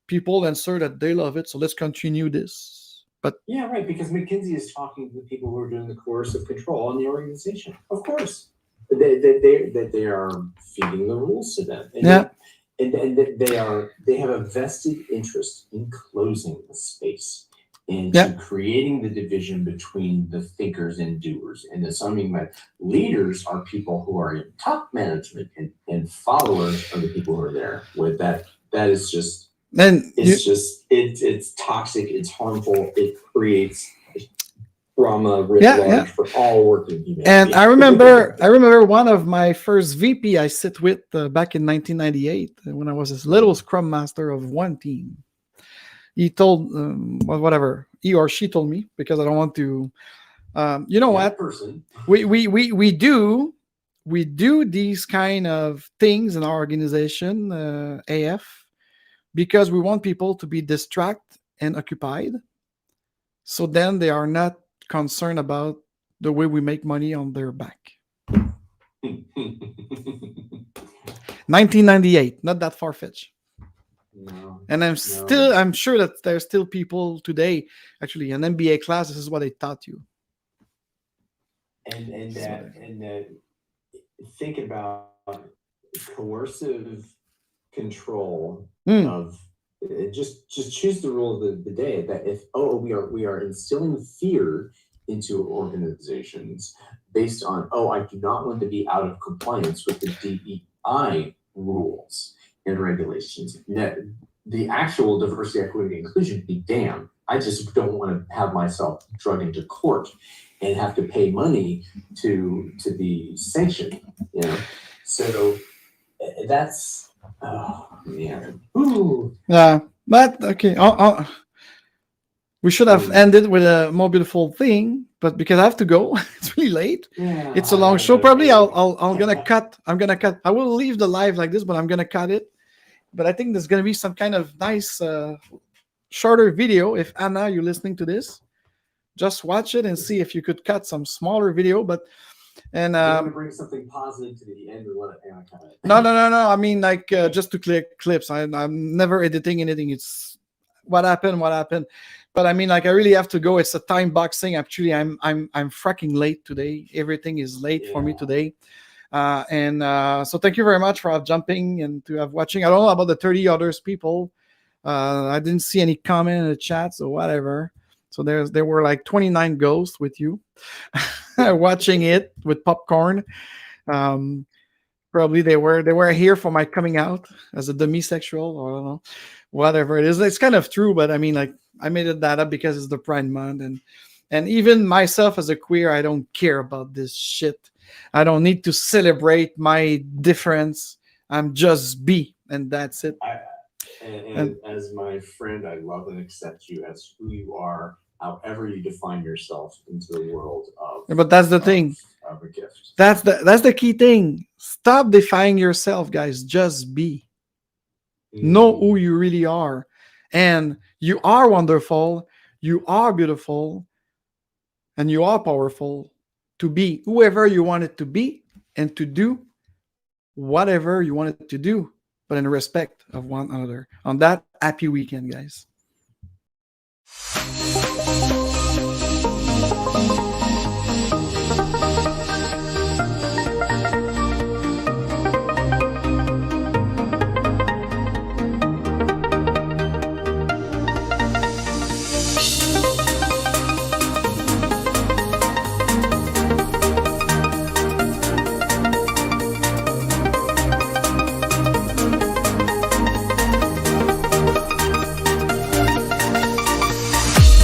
people answer that they love it, so let's continue this. But yeah, right, because McKinsey is talking to the people who are doing the coercive control in the organization. Of course. They are feeding the rules to them. And yeah. They have a vested interest in closing the space and creating the division between the thinkers and doers, and assuming that leaders are people who are in top management and followers are the people who are there. With that is just, it's toxic, it's harmful, it creates trauma writ large for all working humanity. And I remember one of my first VP I sit with back in 1998 when I was this little scrum master of one team. He told whatever he or she told me, because I don't want to. You know what? Person. We do these kind of things in our organization, AF, because we want people to be distracted and occupied. So then they are not concerned about the way we make money on their back. 1998, not that far-fetched. No, and I'm sure that there's still people today, actually, an MBA class, this is what they taught you. And think about coercive control of just choose the rule of the day, that if we are instilling fear into organizations based on I do not want to be out of compliance with the DEI rules and regulations. The actual diversity, equity, and inclusion, be damned. I just don't want to have myself dragged into court and have to pay money to be sanctioned. So that's yeah. But okay, we should have ended with a more beautiful thing, but because I have to go, it's really late. Yeah, It's a long show. Probably I'm gonna cut. I will leave the live like this, but I'm gonna cut it. But I think there's gonna be some kind of nice shorter video. If Anna, you're listening to this, just watch it and see if you could cut some smaller video. But and You want to bring something positive to the end, or let Anna kind of. no. I mean, like just to click clips. I'm never editing anything. It's what happened. But I mean, like I really have to go. It's a time boxing. Actually, I'm fracking late today. Everything is late for me today. So thank you very much for jumping and to have watching. I don't know about the 30 others people. I didn't see any comment in the chat, so whatever. So there were like 29 ghosts with you watching it with popcorn. Probably they were here for my coming out as a demisexual, or I don't know, whatever it is. It's kind of true, but I mean, like I made that up because it's the Pride Month, and even myself as a queer, I don't care about this shit. I don't need to celebrate my difference. I'm just be, and that's it. And as my friend, I love and accept you as who you are, however you define yourself into the world of. But that's the thing. Of a gift. That's the key thing. Stop defining yourself, guys. Just be. Know who you really are, and you are wonderful. You are beautiful, and you are powerful. To be whoever you want it to be, and to do whatever you want it to do, but in respect of one another. On that, happy weekend, guys.